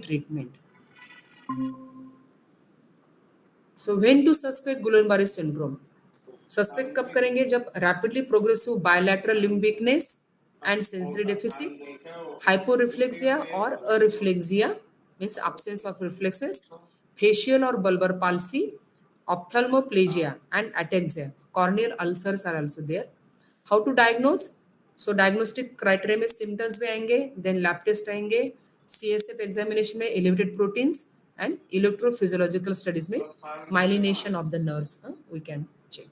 treatment. So when to suspect Guillain-Barré syndrome? Suspect कब करेंगे? जब rapidly progressive bilateral limb weakness and sensory deficit, hyporeflexia और areflexia means absence of reflexes, facial or bulbar palsy, ophthalmoplegia and ataxia, corneal ulcers are also there. How to diagnose? So diagnostic criteria में symptoms में आएंगे, then lab test आएंगे, CSF examination में elevated proteins and electrophysiological studies में myelination of the nerves we can check.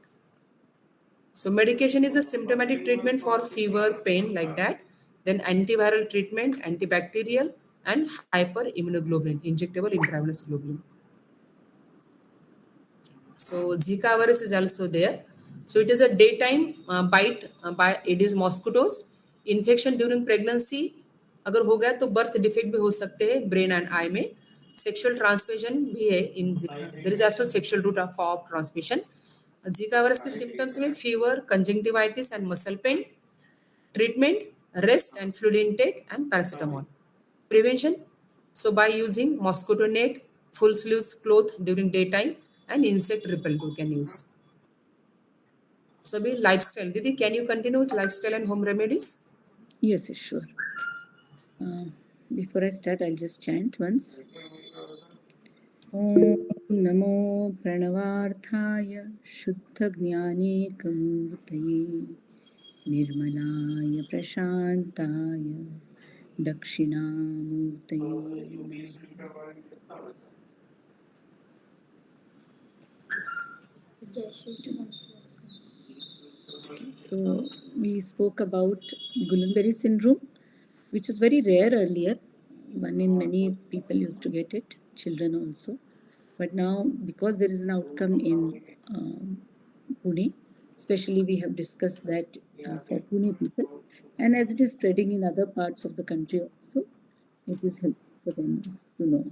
So medication is a symptomatic treatment for fever, pain like that. Then antiviral treatment, antibacterial and hyperimmunoglobulin, injectable intravenous globulin. So Zika virus is also there. So it is a daytime bite by Aedes mosquitoes. Infection during pregnancy अगर हो गया तो birth defect भी हो सकते हैं brain and eye में. Sexual transmission भी है in Zika. There is also sexual route of transmission. Zika virus के symptoms में fever, conjunctivitis and muscle pain. Treatment, rest and fluid intake and paracetamol. Prevention, so by using mosquito net, full sleeves cloth during daytime and insect repellent we can use. So be lifestyle. Didi, can you continue with lifestyle and home remedies? Yes, sure. Before I start, I'll just chant once. Om Namo Pranavarthaya Shuddha Jnanekam Nirmalaya Prashantaya Dakshinamurtaye. So we spoke about Guillain-Barré syndrome, which is very rare earlier. One in many people used to get it, children also. But now, because there is an outcome in Pune, especially we have discussed that for Pune people, and as it is spreading in other parts of the country also, it is helpful for them to know.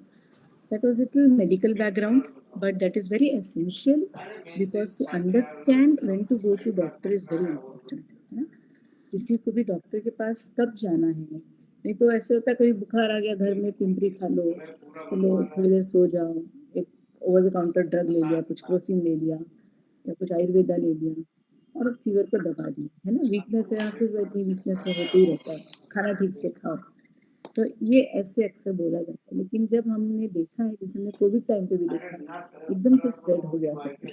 That was a little medical background, but that is very essential because to understand when to go to doctor is very important. है ना? किसी को भी doctor के पास कब जाना है, नहीं तो ऐसे होता है कभी बुखार आ गया घर में पिंपरी खा लो, चलो थोड़ी देर सो जाओ, एक ओवर द काउंटर ड्रग ले लिया, कुछ क्रोसिन ले लिया या कुछ आयुर्वेदा ले लिया और फीवर को दबा दिया, है ना. वीकनेस है, कुछ इतनी वीकनेस है, होते ही रहता है, खाना ठीक से खाओ. तो ये ऐसे अक्सर बोला जाता है. लेकिन जब हमने देखा है, जैसे हमने कोविड टाइम पे भी देखा, एकदम से स्प्रेड हो गया सब कुछ.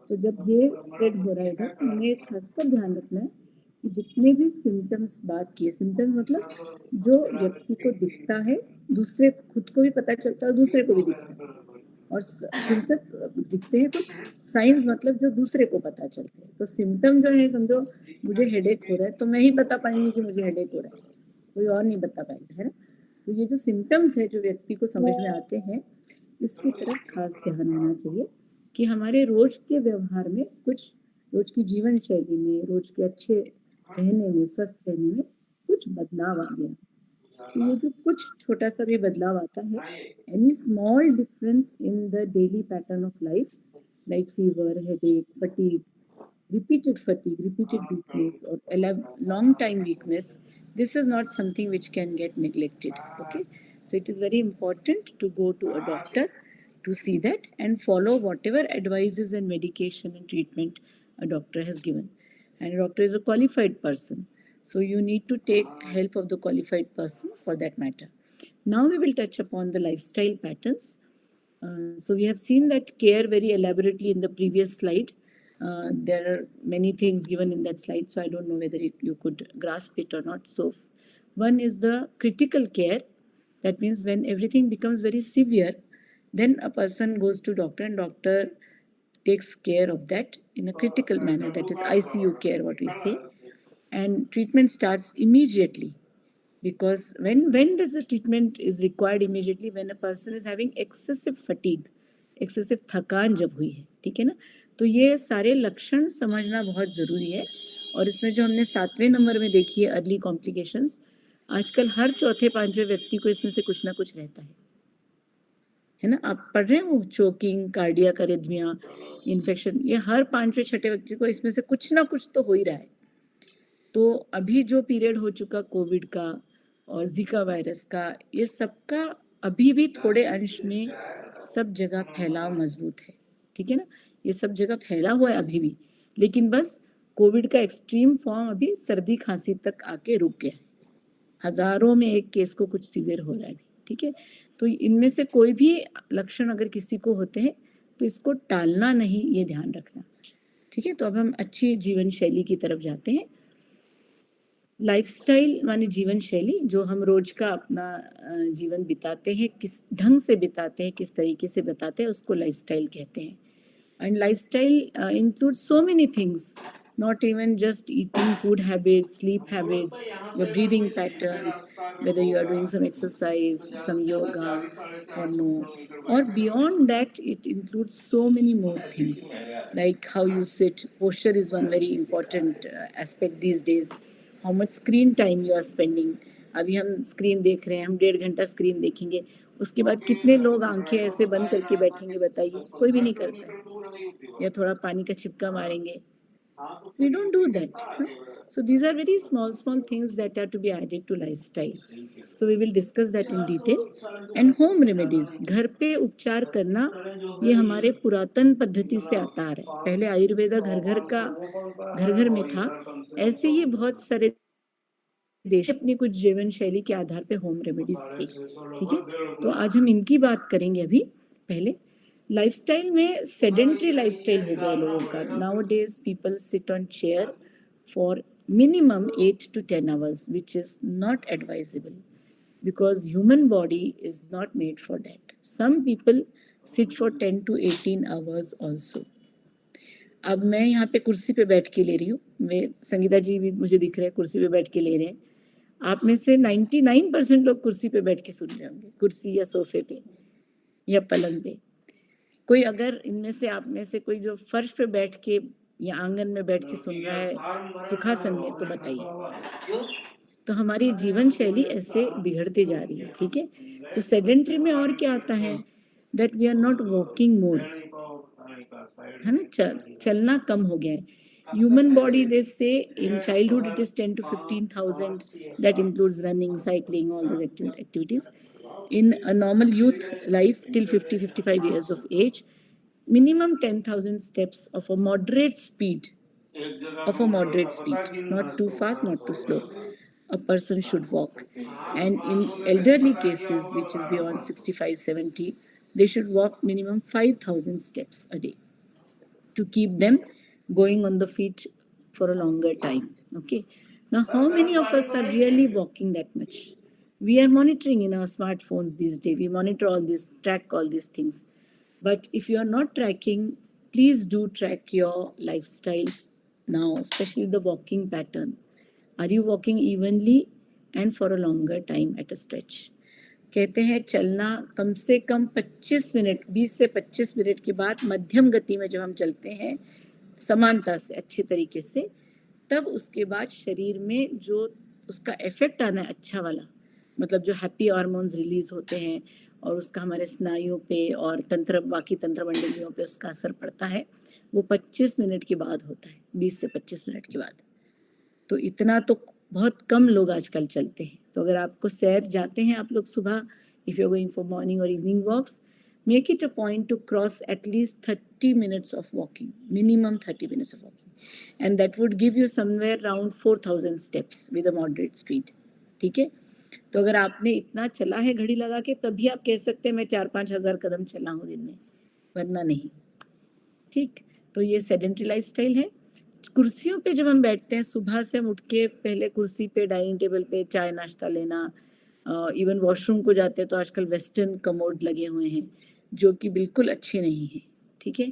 तो जब ये स्प्रेड हो रहा है इधर, तो हमें खासकर ध्यान रखना है कि जितने भी सिम्टम्स बात किए, सिम्टम्स मतलब जो व्यक्ति को दिखता है, दूसरे खुद को भी पता चलता है और दूसरे को भी दिखता है. और सिम्टम्स दिखते हैं तो साइंस मतलब जो दूसरे को पता चलते हैं. तो सिम्टम जो है, समझो मुझे हेडेक हो रहा है तो मैं ही बता पाएंगी कि मुझे हेडेक हो रहा है, कोई और नहीं बता पाएगा, है ना. तो ये जो सिम्टम्स है जो व्यक्ति को समझ में आते हैं, इसकी तरफ खास ध्यान होना चाहिए कि हमारे रोज के व्यवहार में, कुछ रोज की जीवन शैली में, रोज के अच्छे रहने में, स्वस्थ रहने में कुछ बदलाव आ गया. तो ये जो कुछ छोटा सा भी बदलाव आता है, any small difference in the daily pattern of life like fever, headache, fatigue, repeated weakness or long time weakness, this is not something which can get neglected. Okay, so it is very important to go to a doctor to see that and follow whatever advices and medication and treatment a doctor has given. and a doctor is a qualified person. So you need to take help of the qualified person for that matter. Now we will touch upon the lifestyle patterns. So we have seen that care very elaborately in the previous slide. There are many things given in that slide, so I don't know whether you could grasp it or not. So one is the critical care. That means when everything becomes very severe, then a person goes to doctor and doctor takes care of that in a critical manner. That is ICU care, what we say. And treatment starts immediately. Because when does the treatment is required immediately? When a person is having excessive fatigue, excessive थकान जब हुई है, ठीक है ना? तो ये सारे लक्षण समझना बहुत ज़रूरी है. और इसमें जो हमने 7वें नंबर में देखी है अर्ली कॉम्प्लिकेशंस, आजकल हर चौथे पांचवें व्यक्ति को इसमें से कुछ ना कुछ रहता है ना? आप पढ़ रहे हैं वो चोकिंग, कार्डियक अरिथमिया, इन्फेक्शन, ये हर पांचवें छठे व्यक्ति को इसमें से कुछ ना कुछ तो हो ही रहा है. तो अभी जो पीरियड हो चुका कोविड का और जीका वायरस का, ये सबका अभी भी थोड़े अंश में सब जगह फैलाव मजबूत है, ठीक है ना? ये सब जगह फैला हुआ है अभी भी, लेकिन बस कोविड का एक्सट्रीम फॉर्म अभी सर्दी खांसी तक आके रुक गया है. हजारों में एक केस को कुछ सीवियर हो रहा है अभी, ठीक है? तो इनमें से कोई भी लक्षण अगर किसी को होते हैं तो इसको टालना नहीं, ये ध्यान रखना, ठीक है? तो अब हम अच्छी जीवन शैली की तरफ जाते हैं. लाइफस्टाइल माने जीवन शैली, जो हम रोज का अपना जीवन बिताते हैं, किस ढंग से बिताते हैं, किस तरीके से बिताते हैं, उसको लाइफस्टाइल कहते हैं. And lifestyle include so many things, not even just eating, food habits, sleep habits, your breathing patterns, whether you are doing some exercise, some yoga or no. Or beyond that, it includes so many more things, like how you sit. Posture is one very important aspect these days. How much screen time you are spending. अभी हम screen देख रहे हैं, हम 1.5 घंटा screen देखेंगे, उसके बाद कितने लोग आंखें ऐसे बंद करके बैठेंगे बताइए? कोई भी नहीं करता है. या थोड़ा पानी का छिपका मारेंगे. We don't do that. Huh? So these are very small things that are to be added to lifestyle. So we will discuss that in detail. And home remedies, घर पे उपचार करना, ये हमारे पुरातन पद्धति से आता आ रहा है. पहले आयुर्वेदा घर घर में था. ऐसे ही बहुत सारे देश अपनी कुछ जीवन शैली के आधार पे होम रेमेडीज थी, ठीक है? तो आज हम इनकी बात करेंगे. अभी पहले लाइफस्टाइल में सेडेंट्री लाइफस्टाइल हो गया लोगों का. Now days people sit on chair for minimum 8 to 10 hours, which is not advisable because human body is not made for that. Some people sit for 10 to 18 hours also. अब मैं यहाँ पे कुर्सी पे बैठ के ले रही हूँ, मैं संगीता जी भी मुझे दिख रहे हैं कुर्सी पे बैठ के ले रहे हैं. आप में से 99% लोग कुर्सी पे बैठ के सुन रहे होंगे, कुर्सी या सोफे पे या पलंग पे. कोई अगर इनमें से आप में से कोई जो फर्श पे बैठ के या आंगन में बैठ के सुन रहा है सुखासन में, तो बताइए. तो हमारी जीवन शैली ऐसे बिगड़ती जा रही है, ठीक है? तो सेडेंट्री में और क्या आता है? That we are not walking more, है ना? चलना कम हो गया है. Human body, they say in childhood it is 10 to 15,000. That includes running, cycling, all those activities. In a normal youth life till 50-55 years of age, minimum 10,000 steps of a moderate speed, not too fast, not too slow, a person should walk. And in elderly cases, which is beyond 65-70, they should walk minimum 5,000 steps a day to keep them going on the feet for a longer time. Okay. Now, how many of us are really walking that much? We are monitoring in our smartphones these days. We monitor all this, track all these things. But if you are not tracking, please do track your lifestyle now, especially the walking pattern. Are you walking evenly and for a longer time at a stretch? कहते हैं चलना कम से कम 25 minute, 20 से 25 minute के बाद मध्यम गति में जब हम चलते हैं समानता से, अच्छे तरीके से, तब उसके बाद शरीर में जो उसका इफेक्ट आना है अच्छा वाला, मतलब जो हैप्पी हार्मोन्स रिलीज होते हैं और उसका हमारे स्नायुओं पे और बाकी तंत्र मंडलियों पे उसका असर पड़ता है, वो 25 मिनट के बाद होता है, 20 से 25 मिनट के बाद. तो इतना तो बहुत कम लोग आजकल चलते हैं. तो अगर आपको सैर जाते हैं आप लोग सुबह, if you are going for morning और evening walks, make it a point to cross at least 30 minutes of walking, minimum 30 minutes of walking. And that would give you somewhere around 4000 steps with a moderate speed. ठीक है, तो अगर आपने इतना चला है घड़ी लगा के, तभी आप कह सकते हैं मैं 4-5 हज़ार कदम चला हूँ दिन में, वरना नहीं. ठीक, तो ये सेडेंटरी लाइफस्टाइल है. कुर्सियों पे जब हम बैठते हैं, सुबह से हम उठ के पहले कुर्सी पे डाइनिंग टेबल पे चाय नाश्ता लेना, इवन वॉशरूम को जाते हैं तो आजकल वेस्टर्न कमोड लगे हुए हैं जो कि बिल्कुल अच्छे नहीं हैं. ठीक है,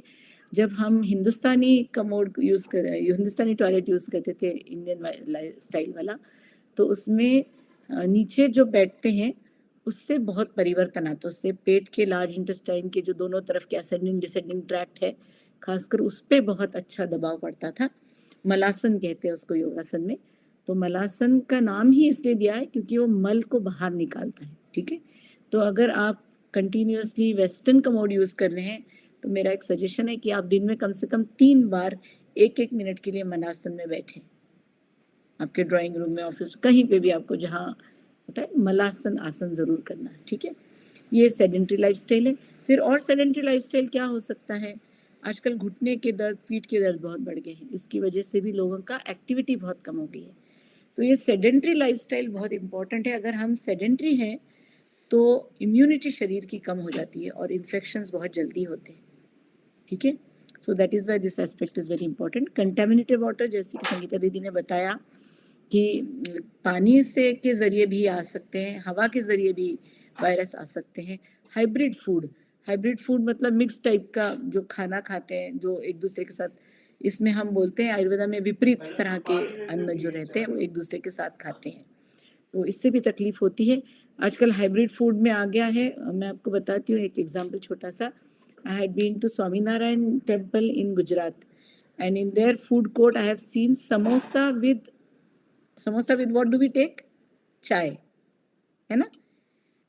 जब हम हिंदुस्तानी कमोड यूज़ कर हिंदुस्तानी टॉयलेट यूज़ करते थे इंडियन स्टाइल वाला, तो उसमें नीचे जो बैठते हैं उससे बहुत परिवर्तन आता है. उससे पेट के लार्ज इंटेस्टाइन के जो दोनों तरफ के असेंडिंग डिसेंडिंग ट्रैक्ट है, खासकर उस पर बहुत अच्छा दबाव पड़ता था. मलासन कहते हैं उसको योगासन में. तो मलासन का नाम ही इसलिए दिया है क्योंकि वो मल को बाहर निकालता है. ठीक है, तो अगर आप कंटिन्यूसली वेस्टर्न कमोड यूज़ कर रहे हैं तो मेरा एक सजेशन है कि आप दिन में कम से कम 3 बार 1-1 मिनट के लिए मलासन में बैठें. आपके ड्राइंग रूम में, ऑफिस, कहीं पे भी आपको जहाँ होता है, मलासन आसन ज़रूर करना है. ठीक है, ये सेडेंटरी लाइफस्टाइल है. फिर और सेडेंटरी लाइफस्टाइल क्या हो सकता है? आजकल घुटने के दर्द, पीठ के दर्द बहुत बढ़ गए हैं. इसकी वजह से भी लोगों का एक्टिविटी बहुत कम हो गई है. तो ये सेडेंटरी लाइफस्टाइल बहुत इंपॉर्टेंट है. अगर हम सेडेंटरी हैं तो इम्यूनिटी शरीर की कम हो जाती है और इन्फेक्शंस बहुत जल्दी होते हैं. ठीक है, so that is why this aspect is very important. Contaminated water, जैसे कि संगीता दीदी ने बताया कि पानी से के ज़रिए भी आ सकते हैं, हवा के ज़रिए भी वायरस आ सकते हैं. हाइब्रिड फूड मतलब मिक्स टाइप का जो खाना खाते हैं, जो एक दूसरे के साथ, इसमें हम बोलते हैं आयुर्वेदा में विपरीत तरह के अन्न जो रहते हैं वो एक दूसरे के साथ खाते हैं, तो इससे भी तकलीफ होती है. आजकल हाइब्रिड फूड में आ गया है. मैं आपको बताती हूँ एक एग्जाम्पल छोटा सा. I had been to Swaminarayan temple in Gujarat and in there food court I have seen samosa with what do we take? चाय, है ना.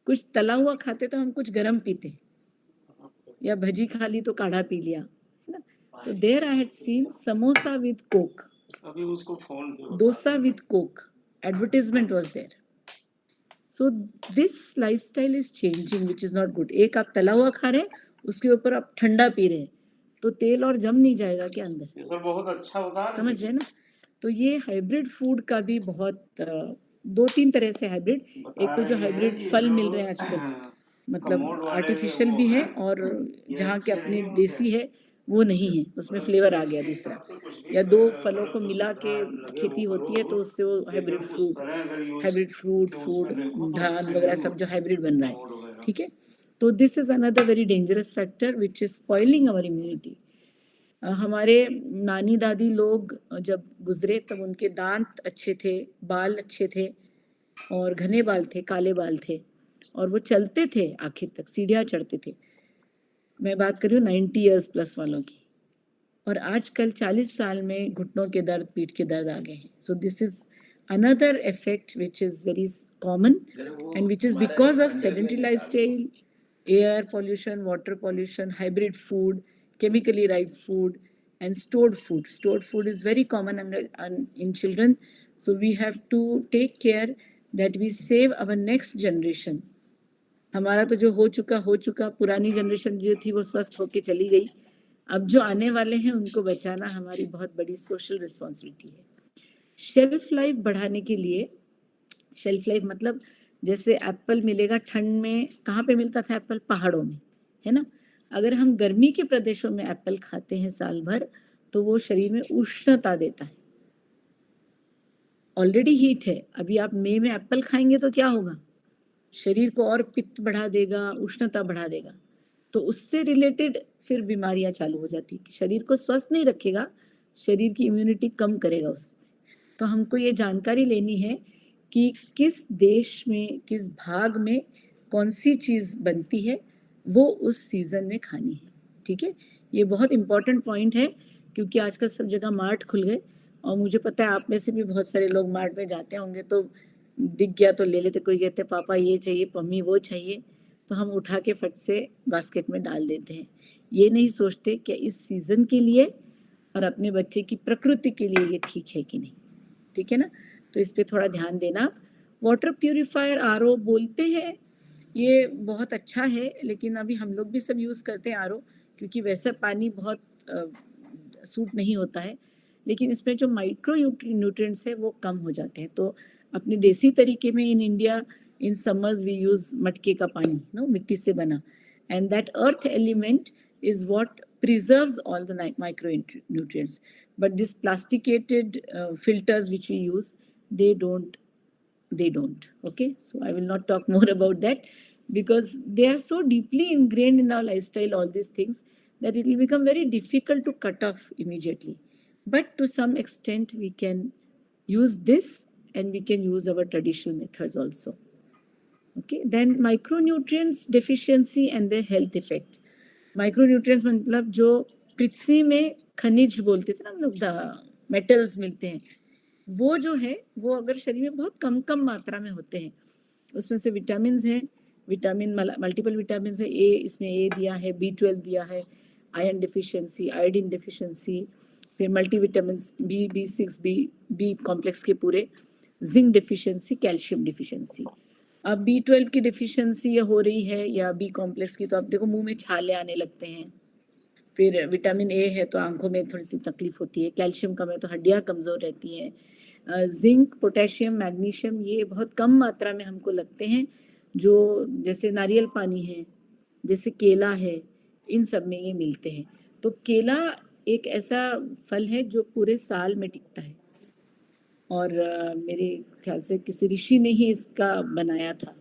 कुछ तला हुआ खाते तो हम कुछ गरम पीते, या भजी खा ली तो काढ़ा पी लिया, है ना. तो there I had seen samosa with coke, अभी उसको phone dosa with coke, advertisement was there. So this lifestyle is changing which is not good. एक आप तला हुआ खा रहे हैं, उसके ऊपर आप ठंडा पी रहे हैं, तो तेल और जम नहीं जाएगा क्या अंदर? ये सर बहुत अच्छा होता है, समझ रहे ना. तो ये हाइब्रिड फूड का भी बहुत 2-3 तरह से हाइब्रिड. एक तो जो हाइब्रिड फल मिल रहे हैं आजकल, मतलब आर्टिफिशियल भी है, और जहाँ के अपने देसी है वो नहीं है, उसमें फ्लेवर आ गया दूसरा. या 2 फलों को मिला के खेती होती है तो उससे वो हाइब्रिड फ्रूट फूड, धान वगैरह सब जो हाइब्रिड बन रहा है. ठीक है, तो this is another very dangerous factor which is spoiling our immunity. हमारे नानी दादी लोग जब गुजरे तब उनके दांत अच्छे थे, बाल अच्छे थे, और घने बाल थे, काले बाल थे, और वो चलते थे आखिर तक, सीढ़ियाँ चढ़ते थे. मैं बात कर रही हूँ 90 ईयर्स प्लस वालों की. और आजकल 40 साल में घुटनों के दर्द, पीठ के दर्द आ गए हैं. So this is another effect which is very common and which is because of sedentary lifestyle, air pollution, water pollution, hybrid food, chemically ripe food, and stored food. Stored food is very common in children. So we have to take care that we save our next generation. हमारा तो जो हो चुका, पुरानी generation जो थी वो स्वस्थ होके चली गई. अब जो आने वाले हैं उनको बचाना हमारी बहुत बड़ी सोशल रिस्पॉन्सिबिलिटी है. शेल्फ लाइफ बढ़ाने के लिए, शेल्फ लाइफ मतलब जैसे एप्पल मिलेगा ठंड में, कहाँ पे मिलता था एप्पल? पहाड़ों में, है ना. अगर हम गर्मी के प्रदेशों में एप्पल खाते हैं साल भर, तो वो शरीर में उष्णता देता है. ऑलरेडी हीट है, अभी आप मई में एप्पल खाएंगे तो क्या होगा? शरीर को और पित्त बढ़ा देगा, उष्णता बढ़ा देगा. तो उससे रिलेटेड फिर बीमारियां चालू हो जाती है. शरीर को स्वस्थ नहीं रखेगा, शरीर की इम्यूनिटी कम करेगा उससे. तो हमको ये जानकारी लेनी है कि किस देश में, किस भाग में कौन सी चीज़ बनती है, वो उस सीज़न में खानी है. ठीक है, ये बहुत इंपॉर्टेंट पॉइंट है क्योंकि आजकल सब जगह मार्ट खुल गए, और मुझे पता है आप में से भी बहुत सारे लोग मार्ट में जाते होंगे, तो दिख गया तो ले लेते. कोई कहते पापा ये चाहिए, मम्मी वो चाहिए, तो हम उठा के फट से बास्केट में डाल देते हैं. ये नहीं सोचते कि इस सीज़न के लिए और अपने बच्चे की प्रकृति के लिए ये ठीक है कि नहीं. ठीक है ना, तो इस पे थोड़ा ध्यान देना. वाटर प्यूरिफायर, आरओ बोलते हैं, ये बहुत अच्छा है, लेकिन अभी हम लोग भी सब यूज़ करते हैं आरओ, क्योंकि वैसा पानी बहुत सूट नहीं होता है. लेकिन इसमें जो माइक्रो न्यूट्रिएंट्स है वो कम हो जाते हैं। तो अपने देसी तरीके में in India in summers we use मटके का पानी, नो, मिट्टी से बना, and that earth element is what preserves all the micronutrients, but this plasticated filters which we use, they don't. Okay, so I will not talk more about that, because they are so deeply ingrained in our lifestyle, all these things, that it will become very difficult to cut off immediately. But to some extent we can use this, and we can use our traditional methods also. Okay, then micronutrients deficiency and their health effect. Micronutrients मतलब जो पृथ्वी में खनिज बोलते थे ना हम लोग, metals मिलते हैं, वो जो है वो अगर शरीर में बहुत कम मात्रा में होते हैं, उसमें से विटामिन हैं, विटामिन मल्टीपल विटामिन है, ए इसमें ए दिया है, B12 दिया है, आयरन डिफिशियंसी, आयोडीन डिफिशियंसी, फिर मल्टीविटामिन B6 बी कॉम्प्लेक्स के पूरे, जिंक डिफिशियंसी, कैल्शियम डिफिशियंसी। अब B12 की डिफिशियंसी हो रही है या बी कॉम्प्लेक्स की, तो आप देखो मुंह में छाले आने लगते हैं। फिर विटामिन ए है तो आंखों में थोड़ी सी तकलीफ होती है, कैल्शियम कम है तो हड्डियां कमजोर रहती हैं, जिंक, पोटेशियम, मैग्नीशियम ये बहुत कम मात्रा में हमको लगते हैं, जो जैसे नारियल पानी है, जैसे केला है, इन सब में ये मिलते हैं। तो केला एक ऐसा फल है जो पूरे साल में टिकता है, और मेरे ख्याल से किसी ऋषि ने ही इसका बनाया था।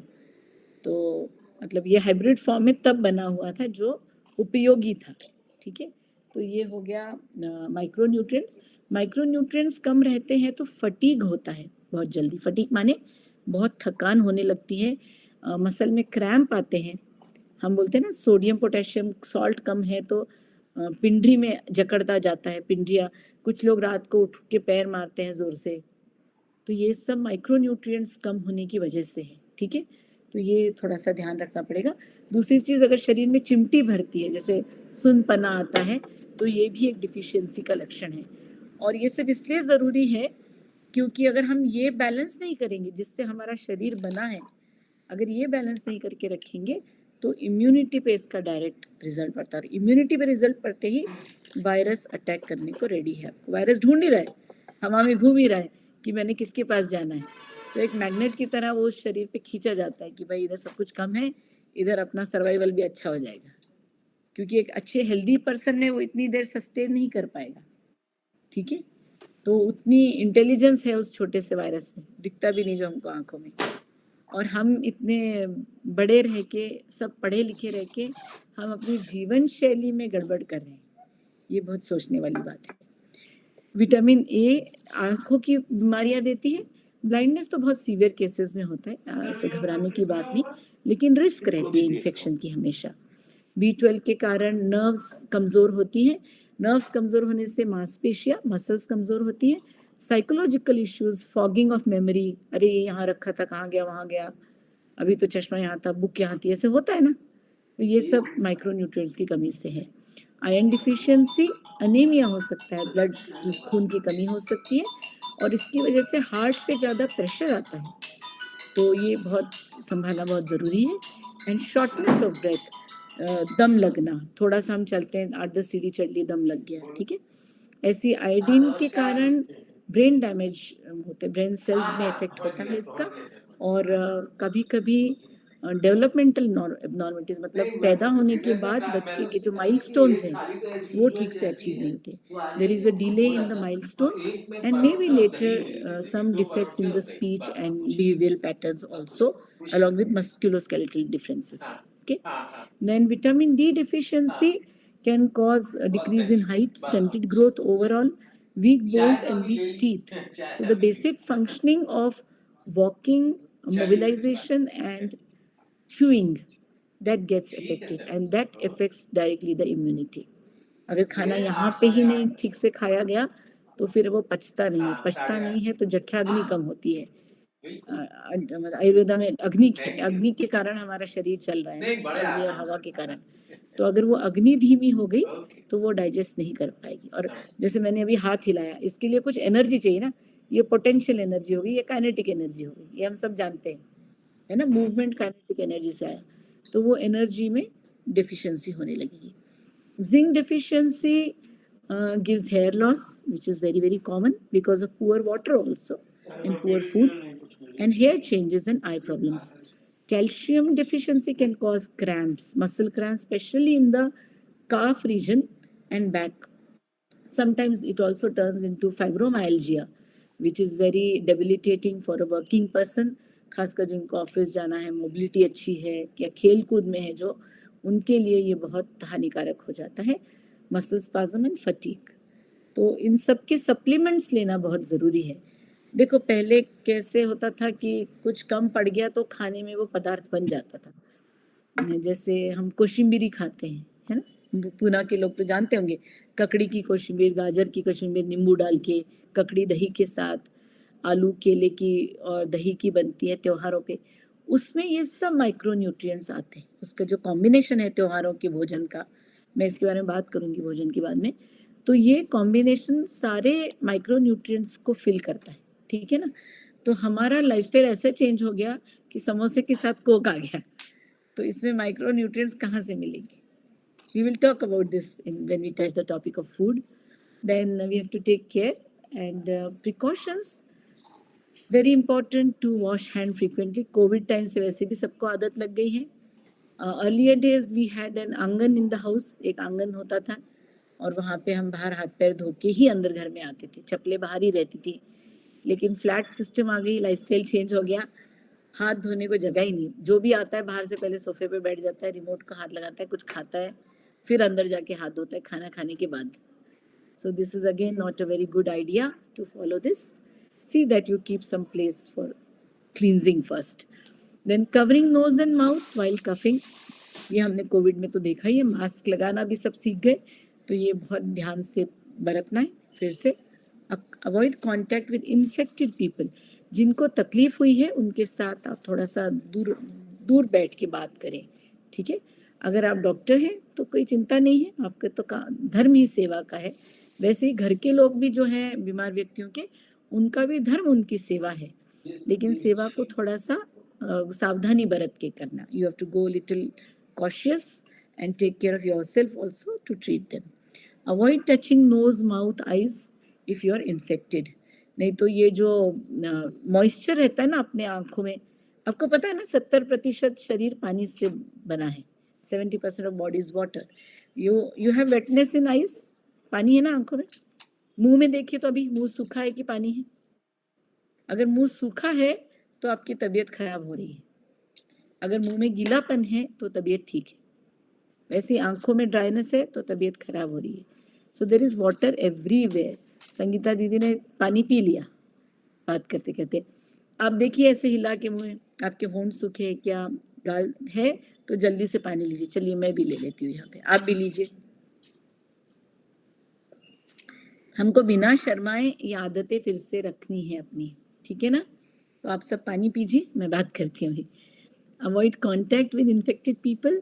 तो मतलब ये हाइब्रिड फॉर्म में तब बना हुआ था जो उपयोगी था। ठीक है, तो ये हो गया माइक्रोन्यूट्रिएंट्स। माइक्रोन्यूट्रिएंट्स कम रहते हैं तो फटीग होता है बहुत जल्दी। फटीग माने बहुत थकान होने लगती है, मसल में क्रैम्प आते हैं। हम बोलते हैं ना सोडियम पोटेशियम सॉल्ट कम है तो पिंडरी में जकड़ता जाता है, पिंडरिया। कुछ लोग रात को उठ के पैर मारते हैं जोर से, तो ये सब माइक्रोन्यूट्रिएंट्स कम होने की वजह से है। ठीक है, तो ये थोड़ा सा ध्यान रखना पड़ेगा। दूसरी चीज, अगर शरीर में चिमटी भरती है, जैसे सुनपना आता है, तो ये भी एक डिफिशियंसी का लक्षण है। और ये सब इसलिए जरूरी है क्योंकि अगर हम ये बैलेंस नहीं करेंगे जिससे हमारा शरीर बना है, अगर ये बैलेंस नहीं करके रखेंगे तो इम्यूनिटी पे इसका डायरेक्ट रिजल्ट पड़ता है। इम्यूनिटी पे रिजल्ट पड़ते ही वायरस अटैक करने को रेडी है। आपको वायरस ढूंढ ही रहा है, हवा में घूम ही रहा है कि मैंने किसके पास जाना है, तो एक मैग्नेट की तरह वो उस शरीर पे खींचा जाता है कि भाई इधर सब कुछ कम है, इधर अपना सर्वाइवल भी अच्छा हो जाएगा। क्योंकि एक अच्छे हेल्दी पर्सन में वो इतनी देर सस्टेन नहीं कर पाएगा। ठीक है, तो उतनी इंटेलिजेंस है उस छोटे से वायरस में, दिखता भी नहीं जो हमको आंखों में। और हम इतने बड़े रह के, सब पढ़े लिखे रह के, हम अपनी जीवन शैली में गड़बड़ कर रहे हैं। ये बहुत सोचने वाली बात है। विटामिन ए आंखों की बीमारियां देती है। ब्लाइंडनेस तो बहुत सीवियर केसेस में होता है, ऐसे घबराने की बात नहीं, लेकिन रिस्क रहती है इन्फेक्शन की हमेशा। B12 के कारण नर्व्स कमजोर होती हैं। नर्व्स कमजोर होने से मांसपेशियां, मसल्स कमजोर होती है। Psychological issues, fogging of memory, अरे ये यहाँ रखा था, कहाँ गया, वहां गया, अभी तो चश्मा यहाँ था, बुक यहाँ थी, ऐसे होता है ना। तो ये सब माइक्रोन्यूट्रिएंट्स की कमी से है। आयरन डिफिशियंसी, अनीमिया हो सकता है, ब्लड की खून की कमी हो सकती है, और इसकी वजह से हार्ट पे ज़्यादा प्रेशर आता है, तो ये बहुत संभालना बहुत ज़रूरी है। एंड शॉर्टनेस ऑफ ब्रेथ, दम लगना, थोड़ा सा हम चलते हैं, 8-10 सीढ़ी चढ़ ली, दम लग गया। ठीक है, ऐसी आयोडीन के कारण ब्रेन डैमेज होते हैं, ब्रेन सेल्स में इफेक्ट होता है इसका। और कभी कभी डेवलपमेंटल एबनॉर्मलिटीज, मतलब पैदा होने के बाद बच्चे के जो माइलस्टोन्स हैं वो ठीक से अचीव नहीं होते। There is a delay in the milestones and may be later some defects in the speech and behavioural patterns also along with musculoskeletal differences. Okay, then vitamin D deficiency can cause a decrease in height, stunted growth overall, weak bones and weak teeth. So the basic functioning of walking, mobilization and chewing, that gets affected, and that affects directly the immunity. अगर खाना यहाँ पे ही नहीं ठीक से खाया गया तो फिर वो पचता नहीं है, पचता नहीं है तो जठराग्नि कम होती है। आयुर्वेदा में अग्नि के कारण हमारा शरीर चल रहा है, अग्नि और हवा के कारण। तो अगर वो अग्नि धीमी हो गई तो वो डाइजेस्ट नहीं कर पाएगी। और जैसे मैंने अभी हाथ हिलाया, इसके लिए कुछ एनर्जी चाहिए ना, ये पोटेंशियल एनर्जी होगी, ये काइनेटिक एनर्जी होगी, ये हम सब जानते हैं, है ना। मूवमेंट काइनेटिक एनर्जी से आया, तो वो एनर्जी में डिफिशियंसी होने लगेगी। Zinc deficiency gives hair loss, which is very, very common because of poor water also and poor food, and hair changes and eye problems. Calcium deficiency can cause cramps, muscle cramps, especially in the calf region and back. Sometimes it also turns into fibromyalgia, which is very debilitating for a working person, खासकर जिनको office जाना है, mobility अच्छी है या खेल कूद में है जो, उनके लिए ये बहुत हानिकारक हो जाता है, मसल स्पाज्म एंड फटीग। तो इन सब के सप्लीमेंट्स लेना बहुत ज़रूरी है। देखो पहले कैसे होता था कि कुछ कम पड़ गया तो खाने में वो पदार्थ बन जाता था, जैसे हम कोशिम्बीरी खाते हैं, है ना, पूना के लोग तो जानते होंगे, ककड़ी की कोशिम्बीर, गाजर की कोशिम्बीर, नींबू डाल के, ककड़ी दही के साथ, आलू केले की और दही की बनती है त्योहारों पे, उसमें ये सब माइक्रो न्यूट्रिएंट्स आते हैं। उसका जो कॉम्बिनेशन है त्योहारों के भोजन का, मैं इसके बारे में बात करूंगी भोजन के बाद में, तो ये कॉम्बिनेशन सारे माइक्रो न्यूट्रिएंट्स को फिल करता है, ठीक है ना। तो हमारा लाइफस्टाइल ऐसे चेंज हो गया कि समोसे के साथ कोक आ गया, तो इसमें माइक्रो न्यूट्रिएंट्स कहाँ से मिलेंगे? We will talk about this when we touch the topic of food. Then we have to take care and precautions. Very important to wash hand frequently. COVID time से वैसे भी सबको आदत लग गई है. Earlier days we had an आंगन in the house. एक आंगन होता था और वहाँ पे हम बाहर हाथ पैर धो के ही अंदर घर में आते थे, चप्पलें बाहर ही रहती थी। लेकिन फ्लैट सिस्टम आ गई, लाइफस्टाइल चेंज हो गया, हाथ धोने को जगह ही नहीं। जो भी आता है बाहर से पहले सोफे पे बैठ जाता है, रिमोट का हाथ लगाता है, कुछ खाता है, फिर अंदर जाके हाथ धोता है खाना खाने के बाद। So this is again not a very good idea to follow this. See that you keep some place for cleansing first. Then covering nose and mouth while coughing. ये हमने कोविड में तो देखा ही है, मास्क लगाना भी सब सीख गए, तो ये बहुत ध्यान से बरतना है। फिर से avoid contact with infected people. जिनको तकलीफ हुई है उनके साथ आप थोड़ा सा दूर दूर बैठ के बात करें, ठीक है। अगर आप डॉक्टर हैं तो कोई चिंता नहीं है, आपका तो धर्म ही सेवा का है। वैसे ही घर के लोग भी जो हैं बीमार व्यक्तियों के, उनका भी धर्म उनकी सेवा है, लेकिन सेवा को थोड़ा सा सावधानी बरत के करना। You have to go little cautious and take care of yourself also to treat them. Avoid touching nose, mouth, eyes if you are infected. नहीं तो ये जो मॉइस्चर रहता है ना अपने आंखों में, आपको पता है ना 70% शरीर पानी से बना है, 70% of body is water. You have वेटनेस in eyes, पानी है ना आंखों में। मुंह में देखिए तो अभी मुंह सूखा है कि पानी है? अगर मुंह सूखा है तो आपकी तबीयत खराब हो रही है, अगर मुंह में गीलापन है तो तबीयत ठीक है। वैसे आंखों में ड्राइनेस है तो तबीयत खराब हो रही है। So there is water everywhere. Sangeeta दीदी ने पानी पी लिया बात करते करते। आप देखिए ऐसे हिला के मुंह, आपके होंठ सूखे हैं क्या, गाल है तो जल्दी से पानी लीजिए। चलिए मैं भी ले लेती हूँ यहाँ पे, आप भी लीजिए। हमको बिना शर्माए ये आदतें फिर से रखनी है अपनी, ठीक है ना। तो आप सब पानी पीजिए, मैं बात करती हूँ। Avoid contact with infected people.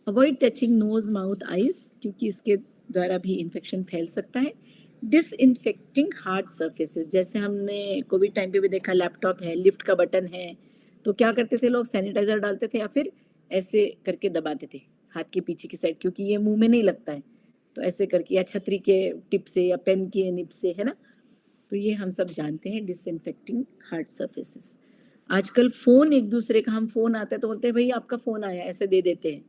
Avoid touching nose, mouth, eyes, क्योंकि इसके द्वारा भी इन्फेक्शन फैल सकता है। डिसइंफेक्टिंग हार्ड सर्फेसेस, जैसे हमने कोविड टाइम पे भी देखा, लैपटॉप है, लिफ्ट का बटन है, तो क्या करते थे लोग, सैनिटाइजर डालते थे या फिर ऐसे करके दबाते थे हाथ के पीछे की साइड, क्योंकि ये मुंह में नहीं लगता है, तो ऐसे करके, या छतरी के टिप से या पेन के निप से, है ना। तो ये हम सब जानते हैं डिसइंफेक्टिंग हार्ड सर्फेसेस। आजकल फ़ोन एक दूसरे का, हम फ़ोन आता है तो बोलते हैं भाई आपका फ़ोन आया, ऐसे दे देते हैं,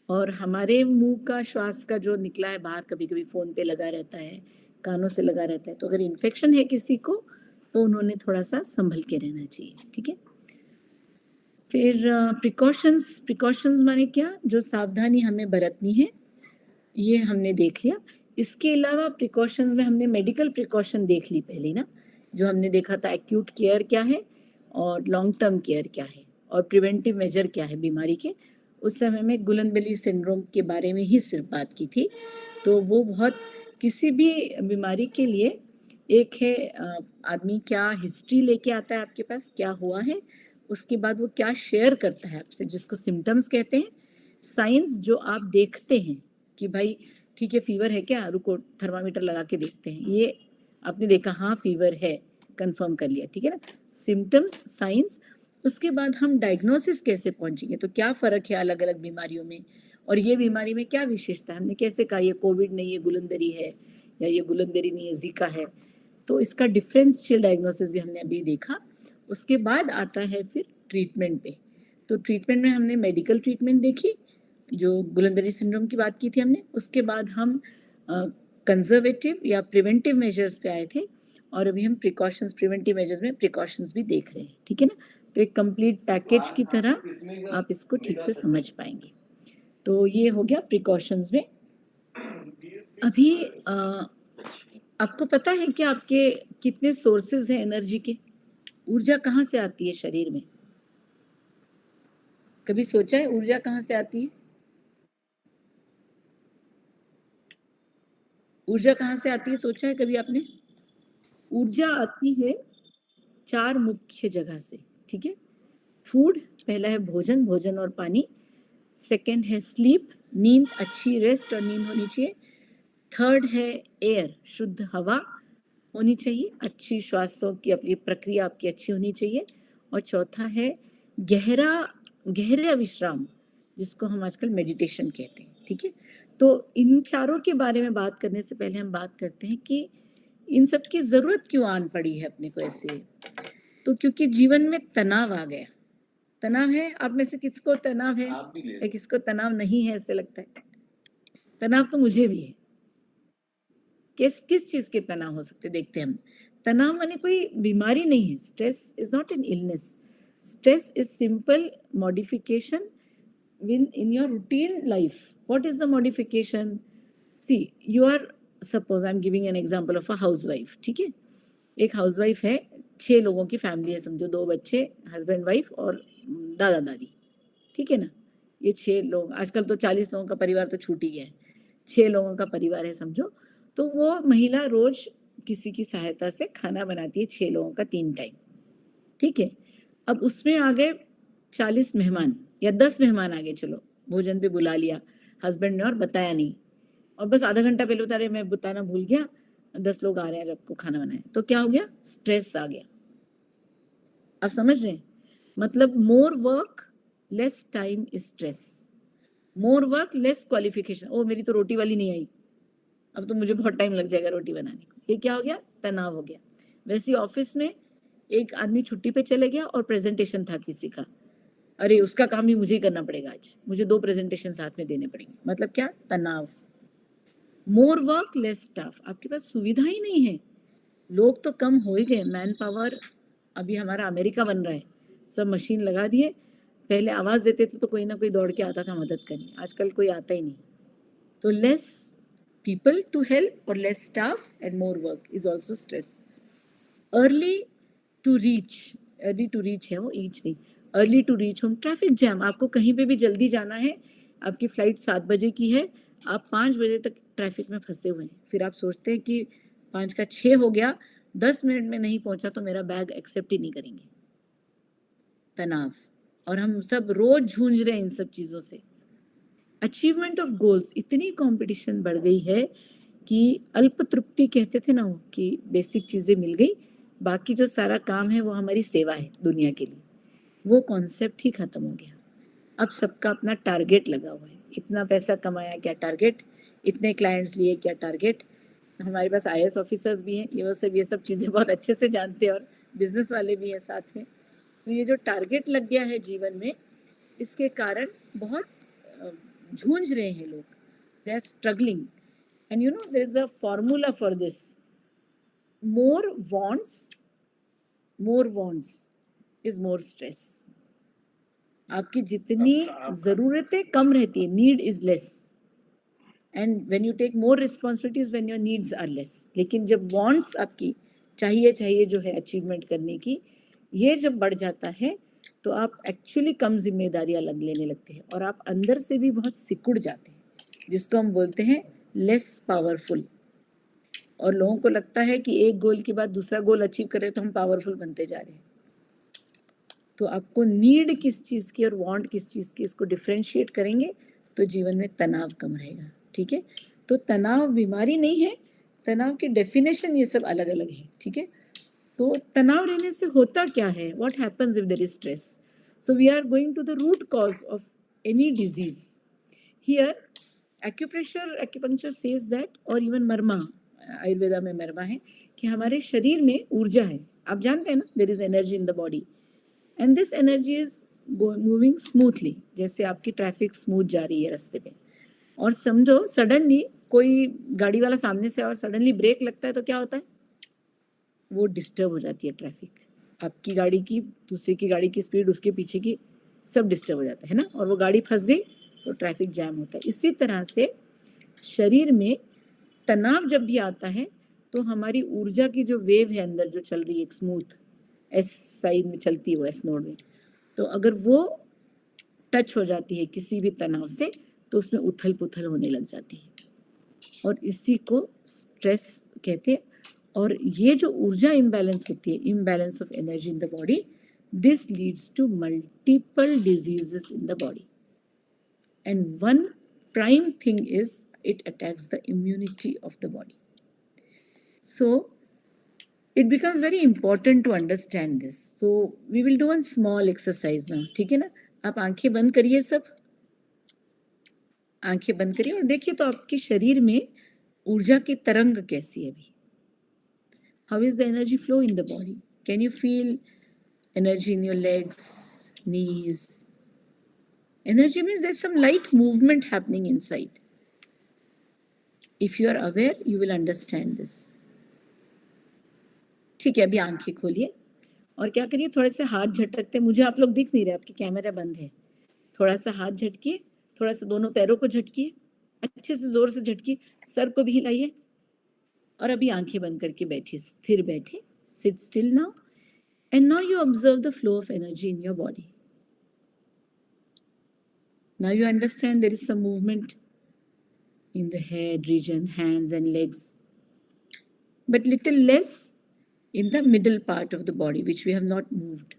और हमारे मुंह का श्वास का जो निकला है बाहर कभी कभी फ़ोन पे लगा रहता है, कानों से लगा रहता है। तो अगर इन्फेक्शन है किसी को तो उन्होंने थोड़ा सा संभल के रहना चाहिए, ठीक है। फिर प्रिकॉशंस माने क्या, जो सावधानी हमें बरतनी है ये हमने देख लिया। इसके अलावा प्रिकॉशंस में हमने मेडिकल प्रिकॉशन देख ली पहले ना, जो हमने देखा था एक्यूट केयर क्या है और लॉन्ग टर्म केयर क्या है और प्रिवेंटिव मेजर क्या है बीमारी के। उस समय में गुलन-बेरी सिंड्रोम के बारे में ही सिर्फ बात की थी। तो वो बहुत, किसी भी बीमारी के लिए एक है आदमी क्या हिस्ट्री लेके आता है आपके पास, क्या हुआ है, उसके बाद वो क्या शेयर करता है आपसे, जिसको सिम्टम्स कहते हैं। साइंस जो आप देखते हैं कि भाई ठीक है फीवर है क्या, रुको थर्मामीटर लगा के देखते हैं, ये आपने देखा हाँ फीवर है, कंफर्म कर लिया, ठीक है ना। सिम्टम्स, साइंस, उसके बाद हम डायग्नोसिस कैसे पहुंचेंगे, तो क्या फ़र्क है अलग अलग बीमारियों में और ये बीमारी में क्या विशेषता है। हमने कैसे कहा ये कोविड नहीं, ये गुलन-बेरी है, या ये गुलनबेरी ज़िका है। तो इसका डिफरेंशियल डायग्नोसिस भी हमने अभी देखा। उसके बाद आता है फिर ट्रीटमेंट पे। तो ट्रीटमेंट में हमने मेडिकल ट्रीटमेंट देखी, जो गुलनबेरी सिंड्रोम की बात की थी हमने। उसके बाद हम कंजर्वेटिव या प्रिवेंटिव मेजर्स पे आए थे, और अभी हम प्रिकॉशंस, प्रिवेंटिव मेजर्स में प्रिकॉशंस भी देख रहे हैं, ठीक है ना। तो एक कंप्लीट पैकेज की तरह आप इसको ठीक से समझ पाएंगे। तो ये हो गया प्रिकॉशंस में। अभी आपको पता है कि आपके कितने सोर्सेज हैं एनर्जी के? ऊर्जा कहाँ से आती है शरीर में? कभी सोचा है ऊर्जा कहाँ से आती है? ऊर्जा कहाँ से आती है, सोचा है कभी आपने? ऊर्जा आती है 4 मुख्य जगह से, ठीक है। फूड, पहला है भोजन, भोजन और पानी। सेकंड है स्लीप, नींद, अच्छी रेस्ट और नींद होनी चाहिए। थर्ड है एयर, शुद्ध हवा होनी चाहिए, अच्छी श्वासों की अपनी प्रक्रिया आपकी अच्छी होनी चाहिए। और चौथा है गहरा विश्राम, जिसको हम आजकल मेडिटेशन कहते हैं, ठीक है। तो इन चारों के बारे में बात करने से पहले हम बात करते हैं कि इन सब की जरूरत क्यों आन पड़ी है अपने को ऐसे। तो क्योंकि जीवन में तनाव आ गया। तनाव है, आप में से किसको तनाव है या किसको तनाव नहीं है? ऐसे लगता है तनाव तो मुझे भी है। किस चीज के तनाव हो सकते, देखते हैं हम। तनाव माने कोई बीमारी नहीं है। Stress is not an illness. Stress is simple modification in your routine life. What is the modification? See, you are, suppose I'm giving an example of a housewife, ठीक है। एक हाउसवाइफ है, 6 लोगों की फैमिली है समझो, 2 बच्चे, हस्बैंड वाइफ और दादा दादी, ठीक है ना। ये 6 लोग, आजकल तो 40 लोगों का परिवार तो छूट ही गया है, 6 लोगों का परिवार है समझो। तो वो महिला रोज किसी की सहायता से खाना बनाती है 6 लोगों का 3 टाइम, ठीक है। अब उसमें आ गए 40 मेहमान या 10 मेहमान आ गए, चलो भोजन पे बुला लिया हस्बैंड ने और बताया नहीं, और बस आधा घंटा पहले बता रहे मैं बताना भूल गया, 10 लोग आ रहे हैं आज आपको खाना बनाए। तो क्या हो गया? स्ट्रेस आ गया। आप समझ रहे हैं? मतलब more work less time is stress, more work less qualification. ओ मेरी तो रोटी वाली नहीं आई, अब तो मुझे बहुत टाइम लग जाएगा रोटी बनाने को। ये क्या हो गया? तनाव हो गया। वैसे ऑफिस में एक आदमी छुट्टी पे चले गया और प्रेजेंटेशन था किसी का, अरे उसका काम भी मुझे ही करना पड़ेगा आज, मुझे 2 प्रेजेंटेशन साथ में देने पड़ेंगे। मतलब क्या? तनाव। मोर वर्क लेस स्टाफ, आपके पास सुविधा ही नहीं है। लोग तो कम हो ही गए, मैन पावर। अभी हमारा अमेरिका बन रहा है, सब मशीन लगा दिए। पहले आवाज देते थे तो कोई ना कोई दौड़ के आता था मदद करने, आजकल कोई आता ही नहीं। तो लेस पीपल टू हेल्प और less staff and more work is also stress. Early to reach है वो, ईच नहीं, early to reach home. Traffic jam, आपको कहीं पे भी जल्दी जाना है, आपकी फ्लाइट 7 बजे की है, आप 5 बजे तक ट्रैफिक में फंसे हुए हैं। फिर आप सोचते हैं कि 5 का 6 हो गया, 10 मिनट में नहीं पहुंचा तो मेरा बैग एक्सेप्ट ही नहीं करेंगे। तनाव। और हम सब रोज जूझ रहे हैं इन सब चीजों से। अचीवमेंट ऑफ गोल्स, इतनी कंपटीशन बढ़ गई है कि अल्प तृप्ति कहते थे ना वो, कि बेसिक चीजें मिल गई, बाकी जो सारा काम है वो हमारी सेवा है दुनिया के लिए, वो कॉन्सेप्ट ही खत्म हो गया। अब सबका अपना टारगेट लगा हुआ है, इतना पैसा कमाया क्या टारगेट, इतने क्लाइंट्स लिए क्या टारगेट। हमारे पास IAS ऑफिसर्स भी हैं, ये सब चीज़ें बहुत अच्छे से जानते हैं, और बिजनेस वाले भी हैं साथ में। तो ये जो टारगेट लग गया है जीवन में, इसके कारण बहुत झूंझ रहे हैं लोग, they are struggling. And you know there is a formula for this, more wants is more stress. आपकी जितनी जरूरतें कम रहती है, need is less, and when you take more responsibilities when your needs are less. लेकिन जब wants आपकी चाहिए जो है अचीवमेंट करने की, ये जब बढ़ जाता है तो आप एक्चुअली कम जिम्मेदारियां लेने लगते हैं, और आप अंदर से भी बहुत सिकुड़ जाते हैं, जिसको हम बोलते हैं लेस पावरफुल। और लोगों को लगता है कि एक गोल के बाद दूसरा गोल अचीव करें तो हम पावरफुल बनते जा रहे हैं। तो आपको नीड किस चीज़ की और वांट किस चीज़ की, इसको डिफ्रेंशिएट करेंगे तो जीवन में तनाव कम रहेगा, ठीक है। तो तनाव बीमारी नहीं है, तनाव की डेफिनेशन ये सब अलग अलग है, ठीक है। तो तनाव रहने से होता क्या है, what happens if there is stress. So we are going to the root cause of any disease here. Acupressure, acupuncture says that, or even Marma, Ayurveda में मर्मा है कि हमारे शरीर में ऊर्जा है। आप जानते हैं ना, there is energy in the body and this energy is moving smoothly, जैसे आपकी ट्रैफिक स्मूथ जा रही है रास्ते पे, और समझो सडनली कोई गाड़ी वाला सामने से और सडनली ब्रेक लगता है तो क्या होता है, वो डिस्टर्ब हो जाती है ट्रैफिक, आपकी गाड़ी की, दूसरे की गाड़ी की स्पीड, उसके पीछे की, सब डिस्टर्ब हो जाता है ना, और वो गाड़ी फंस गई तो ट्रैफिक जैम होता है। इसी तरह से शरीर में तनाव जब भी आता है तो हमारी ऊर्जा की जो वेव है अंदर जो चल रही है स्मूथ एस साइड में चलती है, वो एस नोड में, तो अगर वो टच हो जाती है किसी भी तनाव से तो उसमें उथल पुथल होने लग जाती है, और इसी को स्ट्रेस कहते हैं। और ये जो ऊर्जा इम्बैलेंस होती है, imbalance of energy in the body, this leads to multiple diseases in the body, and one prime thing is it attacks the immunity of the body. So it becomes very important to understand this. So we will do one small exercise now. ठीक है ना, आप आंखें बंद करिए, सब आंखें बंद करिए और देखिए तो आपके शरीर में ऊर्जा की तरंग कैसी है अभी. How is the energy flow in the body? Can you feel energy in your legs, knees? Energy means there's some light movement happening inside. If you are aware, you will understand this. ठीक है, अभी आंखें खोलिए और क्या करिए, थोड़े से हाथ झटकते, मुझे आप लोग दिख नहीं रहे, आपकी कैमरा बंद है, थोड़ा सा हाथ झटकिए, थोड़ा सा दोनों पैरों को झटकिए, अच्छे से जोर से झटकिए, सर को भी हिलाइए और अभी आंखें बंद करके बैठिए, स्थिर बैठे, seat still now, and now you observe the flow of energy in your body. Now you understand there is some movement in the head region, hands and legs, but little less in the middle part of the body, which we have not moved.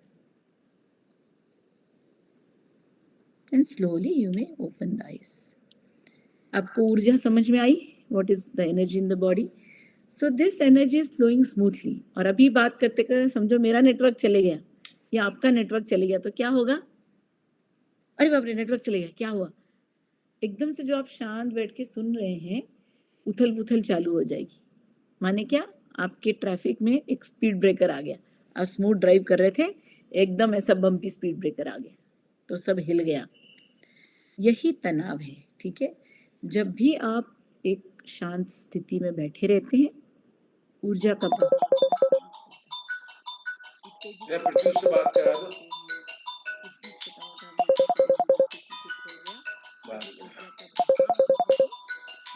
And slowly you may open the eyes. आपको ऊर्जा समझ में आई? What is the energy in the body? So this energy is flowing smoothly. और अभी बात करते करते समझो मेरा नेटवर्क चले गया या आपका नेटवर्क चले गया तो क्या होगा? अरे बाप रे, नेटवर्क चले गया, क्या हुआ? एकदम से जो आप शांत बैठ के सुन रहे हैं, उथल पुथल चालू हो जाएगी. माने क्या? आपके ट्रैफिक में एक स्पीड ब्रेकर आ गया, आप स्मूथ ड्राइव कर रहे थे, एकदम ऐसा बम्पी स्पीड ब्रेकर आ गया तो सब हिल गया. यही तनाव है. ठीक है, जब भी आप एक शांत स्थिति में बैठे रहते हैं, ऊर्जा का प्रत्युष से बात करा दो.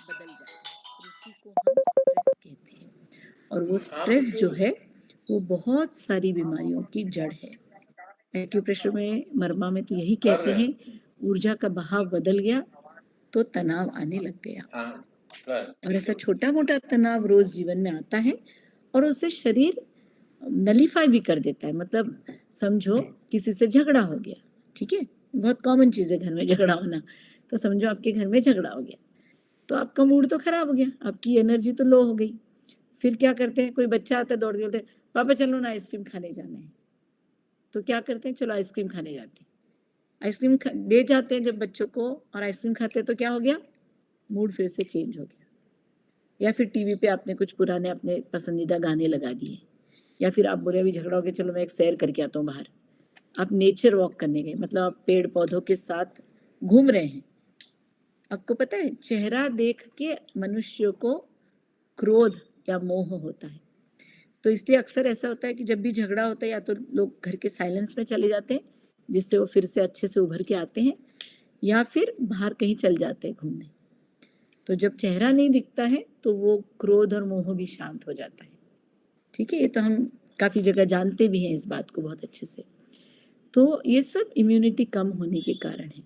बदल जाता है, उसी को हम स्ट्रेस कहते हैं. और वो स्ट्रेस जो है वो बहुत सारी बीमारियों की जड़ है. एक्यूप्रेशर में, मर्मा में तो यही कहते हैं, ऊर्जा का बहाव बदल गया तो तनाव आने लग गया. और ऐसा छोटा मोटा तनाव रोज जीवन में आता है और उससे शरीर नलीफाई भी कर देता है. मतलब समझो किसी से झगड़ा हो गया, ठीक है, बहुत कॉमन चीज है घर में झगड़ा होना, तो समझो आपके घर में झगड़ा हो गया तो आपका मूड तो खराब हो गया, आपकी एनर्जी तो लो हो गई. फिर क्या करते हैं, कोई बच्चा आता है दौड़ दौड़ते, पापा चलो ना आइसक्रीम खाने जाना है, तो क्या करते हैं, चलो आइसक्रीम खाने जाते हैं. आइसक्रीम ले जाते हैं जब बच्चों को और आइसक्रीम खाते हैं तो क्या हो गया, मूड फिर से चेंज हो गया. या फिर टीवी पे आपने कुछ पुराने अपने पसंदीदा गाने लगा दिए, या फिर आप बोले अभी झगड़ा हो गया, चलो मैं एक सैर करके आता हूँ बाहर. आप नेचर वॉक करने गए, मतलब आप पेड़ पौधों के साथ घूम रहे हैं. आपको पता है चेहरा देख के मनुष्य को क्रोध या मोह होता है, तो इसलिए अक्सर ऐसा होता है कि जब भी झगड़ा होता है या तो लोग घर के साइलेंस में चले जाते हैं जिससे वो फिर से अच्छे से उभर के आते हैं, या फिर बाहर कहीं चल जाते हैं घूमने. तो जब चेहरा नहीं दिखता है तो वो क्रोध और मोह भी शांत हो जाता है. ठीक है, ये तो हम काफी जगह जानते भी हैं इस बात को बहुत अच्छे से. तो ये सब इम्यूनिटी कम होने के कारण है.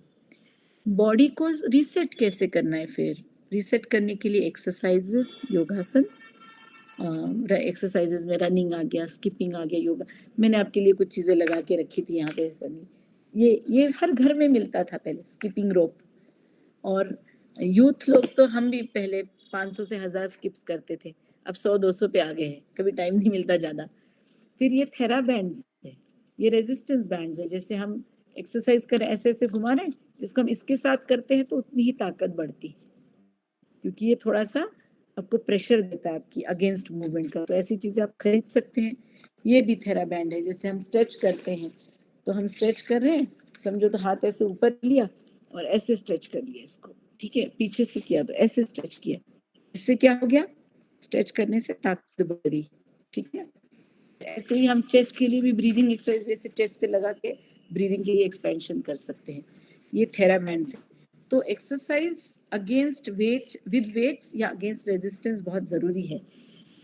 बॉडी को रीसेट कैसे करना है? फिर रीसेट करने के लिए एक्सरसाइजेस, योगासन, एक्सरसाइजेस में रनिंग आ गया, स्किपिंग आ गया, योगा. मैंने आपके लिए कुछ चीज़ें लगा के रखी थी यहाँ पे सनी, ये हर घर में मिलता था पहले, स्किपिंग रोप. और यूथ लोग तो हम भी पहले 500 से 1000 स्किप्स करते थे, अब 100-200 पे आ गए हैं, कभी टाइम नहीं मिलता ज़्यादा. फिर ये थेरा बैंड्स है, ये रेजिस्टेंस बैंड्स है, जैसे हम एक्सरसाइज कर ऐसे ऐसे घुमा रहे हैं, इसको हम इसके साथ करते हैं तो उतनी ही ताकत बढ़ती है, क्योंकि ये थोड़ा सा आपको प्रेशर देता है आपकी अगेंस्ट मूवमेंट का, तो ऐसी चीजें आप खरीद सकते हैं। ये भी थेराबैंड है, जैसे हम स्ट्रेच करते हैं तो हम स्ट्रेच कर रहे हैं, समझो तो हाथ ऐसे ऊपर लिया और ऐसे स्ट्रेच कर लिया इसको, ठीक है, पीछे से किया तो ऐसे स्ट्रेच किया, इससे क्या हो गया, स्ट्रेच करने से ताकत बढ़ी, ठीक है। ऐसे ही हम चेस्ट के लिए भी ब्रीदिंग एक्सरसाइज जैसे चेस्ट पे लगा के ब्रीदिंग के लिए एक्सपेंशन कर सकते हैं, ये थेराबैंड से। तो exercise against weight with weights या अगेंस्ट रेजिस्टेंस बहुत ज़रूरी है।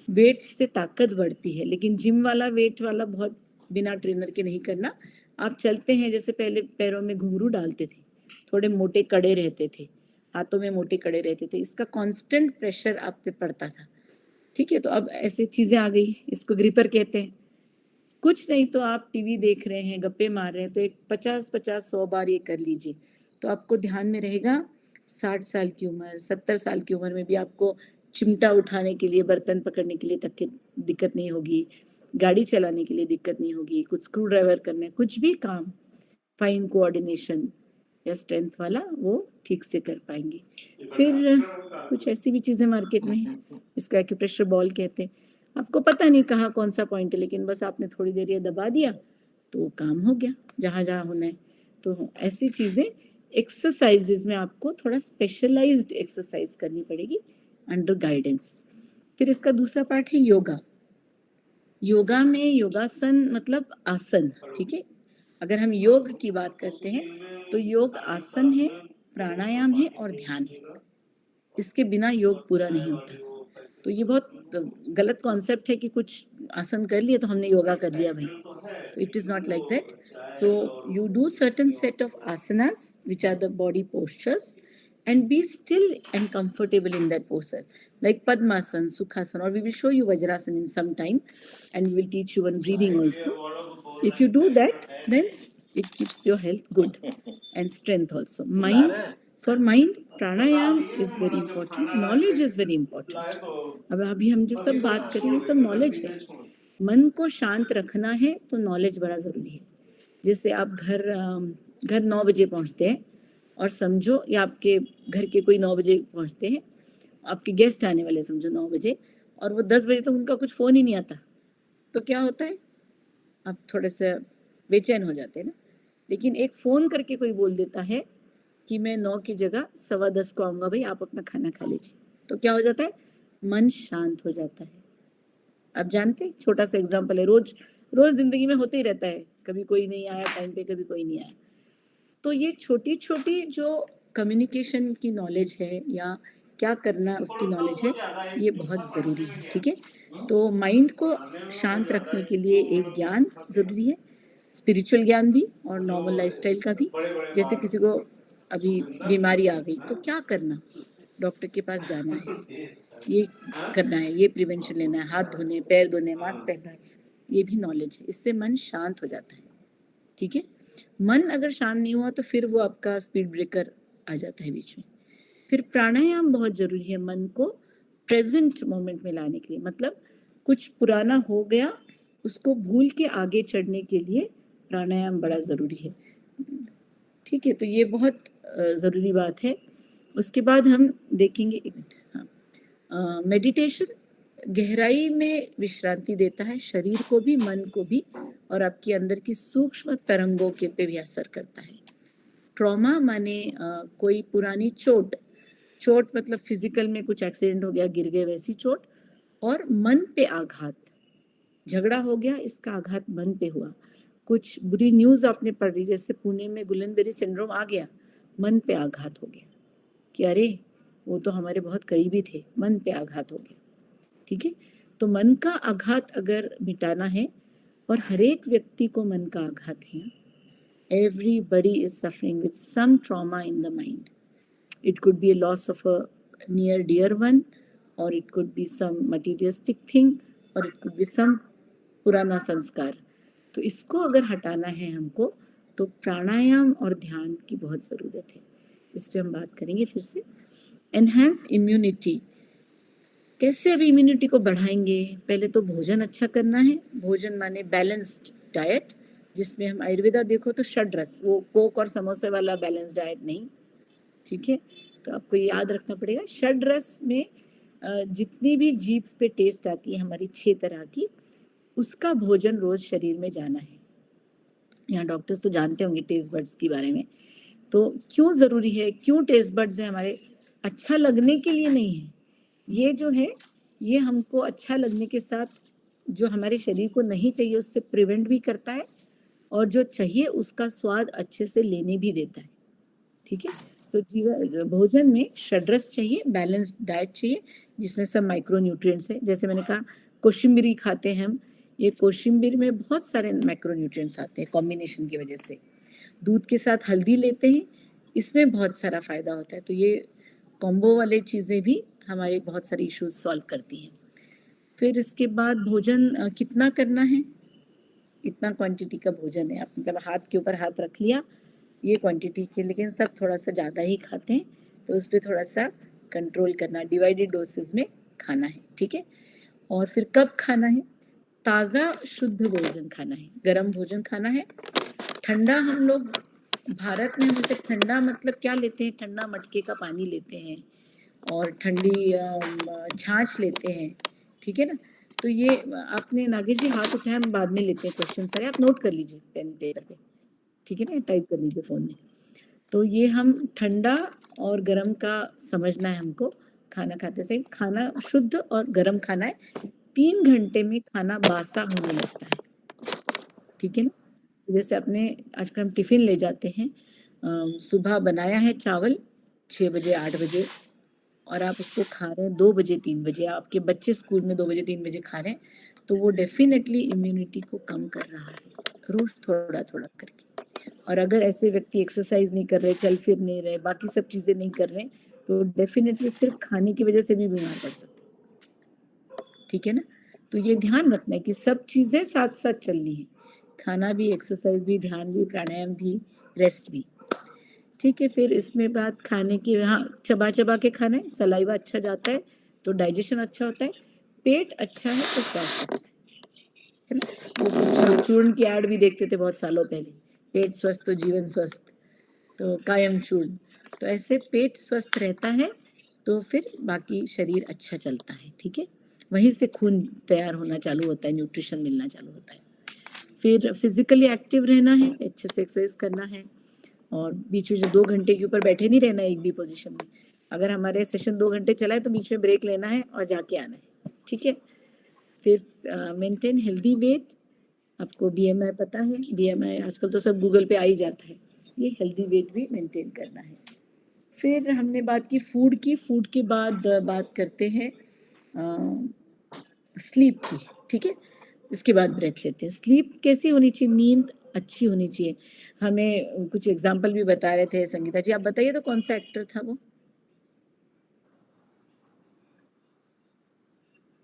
वेट्स से ताकत बढ़ती है, लेकिन जिम वाला वेट वाला बहुत बिना ट्रेनर के नहीं करना। आप चलते हैं, जैसे पहले पैरों में घुंघरू डालते थे, थोड़े मोटे कड़े रहते थे, हाथों में मोटे कड़े रहते थे, इसका कांस्टेंट प्रेशर आप पे पड़ता था, ठीक है। तो अब ऐसी चीज़ें आ गई, इसको ग्रिपर कहते हैं। कुछ नहीं तो आप टीवी देख रहे हैं, गप्पे मार रहे हैं, तो एक 50-50-100 बार ये कर लीजिए, तो आपको ध्यान में रहेगा। 60 साल की उम्र, 70 साल की उम्र में भी आपको चिमटा उठाने के लिए, बर्तन पकड़ने के लिए तक की दिक्कत नहीं होगी, गाड़ी चलाने के लिए दिक्कत नहीं होगी, कुछ स्क्रू ड्राइवर करना है, कुछ भी काम फाइन कोऑर्डिनेशन या स्ट्रेंथ वाला वो ठीक से कर पाएंगे। फिर कुछ ऐसी भी चीज़ें मार्केट में हैं, इसको एक्यूप्रेशर बॉल कहते हैं। आपको पता नहीं कहाँ कौन सा पॉइंट है, लेकिन बस आपने थोड़ी देर ये दबा दिया तो काम हो गया जहाँ जहाँ होना है। तो ऐसी चीज़ें एक्सरसाइजेज में आपको थोड़ा स्पेशलाइज्ड एक्सरसाइज करनी पड़ेगी अंडर गाइडेंस। फिर इसका दूसरा पार्ट है योगा। योगा में योगासन मतलब आसन, ठीक है। अगर हम योग की बात करते हैं तो योग आसन है, प्राणायाम है और ध्यान है, इसके बिना योग पूरा नहीं होता। तो ये बहुत गलत कॉन्सेप्ट है कि कुछ आसन कर लिए तो हमने योगा कर लिया भाई, तो it is not like that. So you do certain set of asanas which are the body postures and be still and comfortable in that posture, like Padmasana, Sukhasana, or we will show you Vajrasana in some time, and we will teach you one breathing also. If you do that, then it keeps your health good and strength also. Mind, for mind, pranayam is very important. Knowledge is very important. अब अभी हम जो सब बात करें ये सब knowledge है। मन को शांत रखना है तो नॉलेज बड़ा ज़रूरी है। जैसे आप घर 9 बजे पहुंचते हैं और समझो, या आपके घर के कोई 9 बजे पहुंचते हैं, आपके गेस्ट आने वाले समझो 9 बजे, और वो 10 बजे तक उनका कुछ फ़ोन ही नहीं आता, तो क्या होता है, आप थोड़े से बेचैन हो जाते हैं ना। लेकिन एक फ़ोन करके कोई बोल देता है कि मैं 9 की जगह 10:15 को आऊँगा, भाई आप अपना खाना खा लीजिए, तो क्या हो जाता है, मन शांत हो जाता है। आप जानते हैं, छोटा सा एग्जाम्पल है, रोज रोज जिंदगी में होते ही रहता है, कभी कोई नहीं आया टाइम पे, कभी कोई नहीं आया। तो ये छोटी छोटी जो कम्युनिकेशन की नॉलेज है या क्या करना उसकी नॉलेज है, ये बहुत ज़रूरी है, ठीक है। तो माइंड को शांत रखने के लिए एक ज्ञान ज़रूरी है, स्पिरिचुअल ज्ञान भी और नॉर्मल लाइफस्टाइल का भी। जैसे किसी को अभी बीमारी आ गई तो क्या करना, डॉक्टर के पास जाना है, ये करना है, ये प्रिवेंशन लेना है, हाथ धोने, पैर धोने, मास्क पहनना है, ये भी नॉलेज है। इससे मन शांत हो जाता है, ठीक है। मन अगर शांत नहीं हुआ तो फिर वो आपका स्पीड ब्रेकर आ जाता है बीच में। फिर प्राणायाम बहुत जरूरी है मन को प्रेजेंट मोमेंट में लाने के लिए, मतलब कुछ पुराना हो गया उसको भूल के आगे चढ़ने के लिए प्राणायाम बड़ा ज़रूरी है, ठीक है। तो ये बहुत ज़रूरी बात है। उसके बाद हम देखेंगे, एक मिनट, हाँ, मेडिटेशन गहराई में विश्रांति देता है, शरीर को भी मन को भी, और आपके अंदर की सूक्ष्म तरंगों के पे भी असर करता है। ट्रॉमा माने कोई पुरानी चोट मतलब फिजिकल में कुछ एक्सीडेंट हो गया, गिर गए, वैसी चोट, और मन पे आघात, झगड़ा हो गया, इसका आघात मन पे हुआ, कुछ बुरी न्यूज़ आपने पढ़ ली, जैसे पुणे में गुलेनबेरी सिंड्रोम आ गया, मन पे आघात हो गया कि अरे वो तो हमारे बहुत करीबी थे, मन पे आघात हो गया, ठीक है। तो मन का आघात अगर मिटाना है, और हर एक व्यक्ति को मन का आघात है, everybody is suffering with some trauma in the mind. It could be a loss of a near dear one, or it could be some materialistic thing, or it could be some पुराना संस्कार। तो इसको अगर हटाना है हमको, तो प्राणायाम और ध्यान की बहुत ज़रूरत है। इस पर हम बात करेंगे फिर से। एनहांस इम्यूनिटी, कैसे अब इम्यूनिटी को बढ़ाएंगे? पहले तो भोजन अच्छा करना है, भोजन माने बैलेंस्ड डाइट, जिसमें हम आयुर्वेदा देखो तो षड्रस, वो कोक और समोसे वाला बैलेंस डाइट नहीं, ठीक है। तो आपको याद रखना पड़ेगा, षड्रस में जितनी भी जीभ पे टेस्ट आती है हमारी 6 तरह की, उसका भोजन रोज शरीर में जाना है। यहाँ डॉक्टर्स तो जानते होंगे टेस्ट बड्स के बारे में। तो क्यों जरूरी है, क्यों टेस्ट बड्स है हमारे? अच्छा लगने के लिए नहीं है। ये जो है ये हमको अच्छा लगने के साथ जो हमारे शरीर को नहीं चाहिए उससे प्रिवेंट भी करता है, और जो चाहिए उसका स्वाद अच्छे से लेने भी देता है। ठीक है, तो जीवन भोजन में षड्रस चाहिए, बैलेंस्ड डाइट चाहिए जिसमें सब माइक्रो न्यूट्रिएंट्स है। जैसे मैंने कहा कोशिम्बीरी खाते हैं हम, ये कोशिम्बीर में बहुत सारे माइक्रो न्यूट्रिएंट्स आते हैं कॉम्बिनेशन की वजह से। दूध के साथ हल्दी लेते हैं, इसमें बहुत सारा फायदा होता है। तो ये कॉम्बो वाले चीज़ें भी हमारे बहुत सारे इश्यूज सॉल्व करती हैं। फिर इसके बाद भोजन कितना करना है, इतना क्वांटिटी का भोजन है। आप मतलब हाथ के ऊपर हाथ रख लिया ये क्वांटिटी के, लेकिन सब थोड़ा सा ज़्यादा ही खाते हैं तो उस पर थोड़ा सा कंट्रोल करना, डिवाइडेड डोसेस में खाना है। ठीक है, और फिर कब खाना है? ताज़ा शुद्ध भोजन खाना है, गर्म भोजन खाना है। ठंडा हम लोग भारत में हमेशा ठंडा मतलब क्या लेते हैं? ठंडा मटके का पानी लेते हैं और ठंडी छाछ लेते हैं। ठीक है ना, तो ये आपने नागेश जी हाथ उठाया, हम बाद में लेते हैं क्वेश्चन सारे, आप नोट कर लीजिए पेन पेपर पे। ठीक है ना, टाइप कर लीजिए फोन में। तो ये हम ठंडा और गर्म का समझना है हमको। खाना खाते समय खाना शुद्ध और गर्म खाना है। 3 घंटे में खाना बासा होने लगता है। ठीक है ना, जैसे अपने आजकल हम टिफिन ले जाते हैं, सुबह बनाया है चावल 6 बजे 8 बजे और आप उसको खा रहे हैं 2 बजे 3 बजे, आपके बच्चे स्कूल में 2 बजे 3 बजे खा रहे हैं, तो वो डेफिनेटली इम्यूनिटी को कम कर रहा है रोज थोड़ा थोड़ा करके। और अगर ऐसे व्यक्ति एक्सरसाइज नहीं कर रहे, चल फिर नहीं रहे, बाकी सब चीजें नहीं कर रहे, तो डेफिनेटली सिर्फ खाने की वजह से भी बीमार पड़ सकते हैं। ठीक है ना, तो ये ध्यान रखना है कि सब चीजें साथ साथ चलनी है, खाना भी, एक्सरसाइज भी, ध्यान भी, प्राणायाम भी, रेस्ट भी। ठीक है, फिर इसमें बात खाने की, हाँ चबा चबा के खाना है, सलाइवा अच्छा जाता है तो डाइजेशन अच्छा होता है, पेट अच्छा है तो स्वास्थ्य अच्छा है ना। वो चूर्ण की ऐड भी देखते थे बहुत सालों पहले, पेट स्वस्थ तो जीवन स्वस्थ, तो कायम चूर्ण। तो ऐसे पेट स्वस्थ रहता है तो फिर बाकी शरीर अच्छा चलता है। ठीक है, वहीं से खून तैयार होना चालू होता है, न्यूट्रिशन मिलना चालू होता है। फिर फिजिकली एक्टिव रहना है, अच्छे से एक्सरसाइज करना है, और बीच में 2 घंटे के ऊपर बैठे नहीं रहना एक भी पोजीशन में। अगर हमारे सेशन 2 घंटे चला है तो बीच में ब्रेक लेना है और जाके आना है। ठीक है, फिर मेंटेन हेल्दी वेट। आपको बीएमआई पता है, बीएमआई आजकल तो सब गूगल पे आ ही जाता है, ये हेल्दी वेट भी मेंटेन करना है। फिर हमने बात की फूड की, फूड के बाद बात करते हैं स्लीप की। ठीक है, इसके बाद ब्रेथ लेते हैं। स्लीप कैसी होनी चाहिए? नींद अच्छी होनी चाहिए। हमें कुछ एग्जाम्पल भी बता रहे थे संगीता जी, आप बताइए तो कौन सा एक्टर था वो?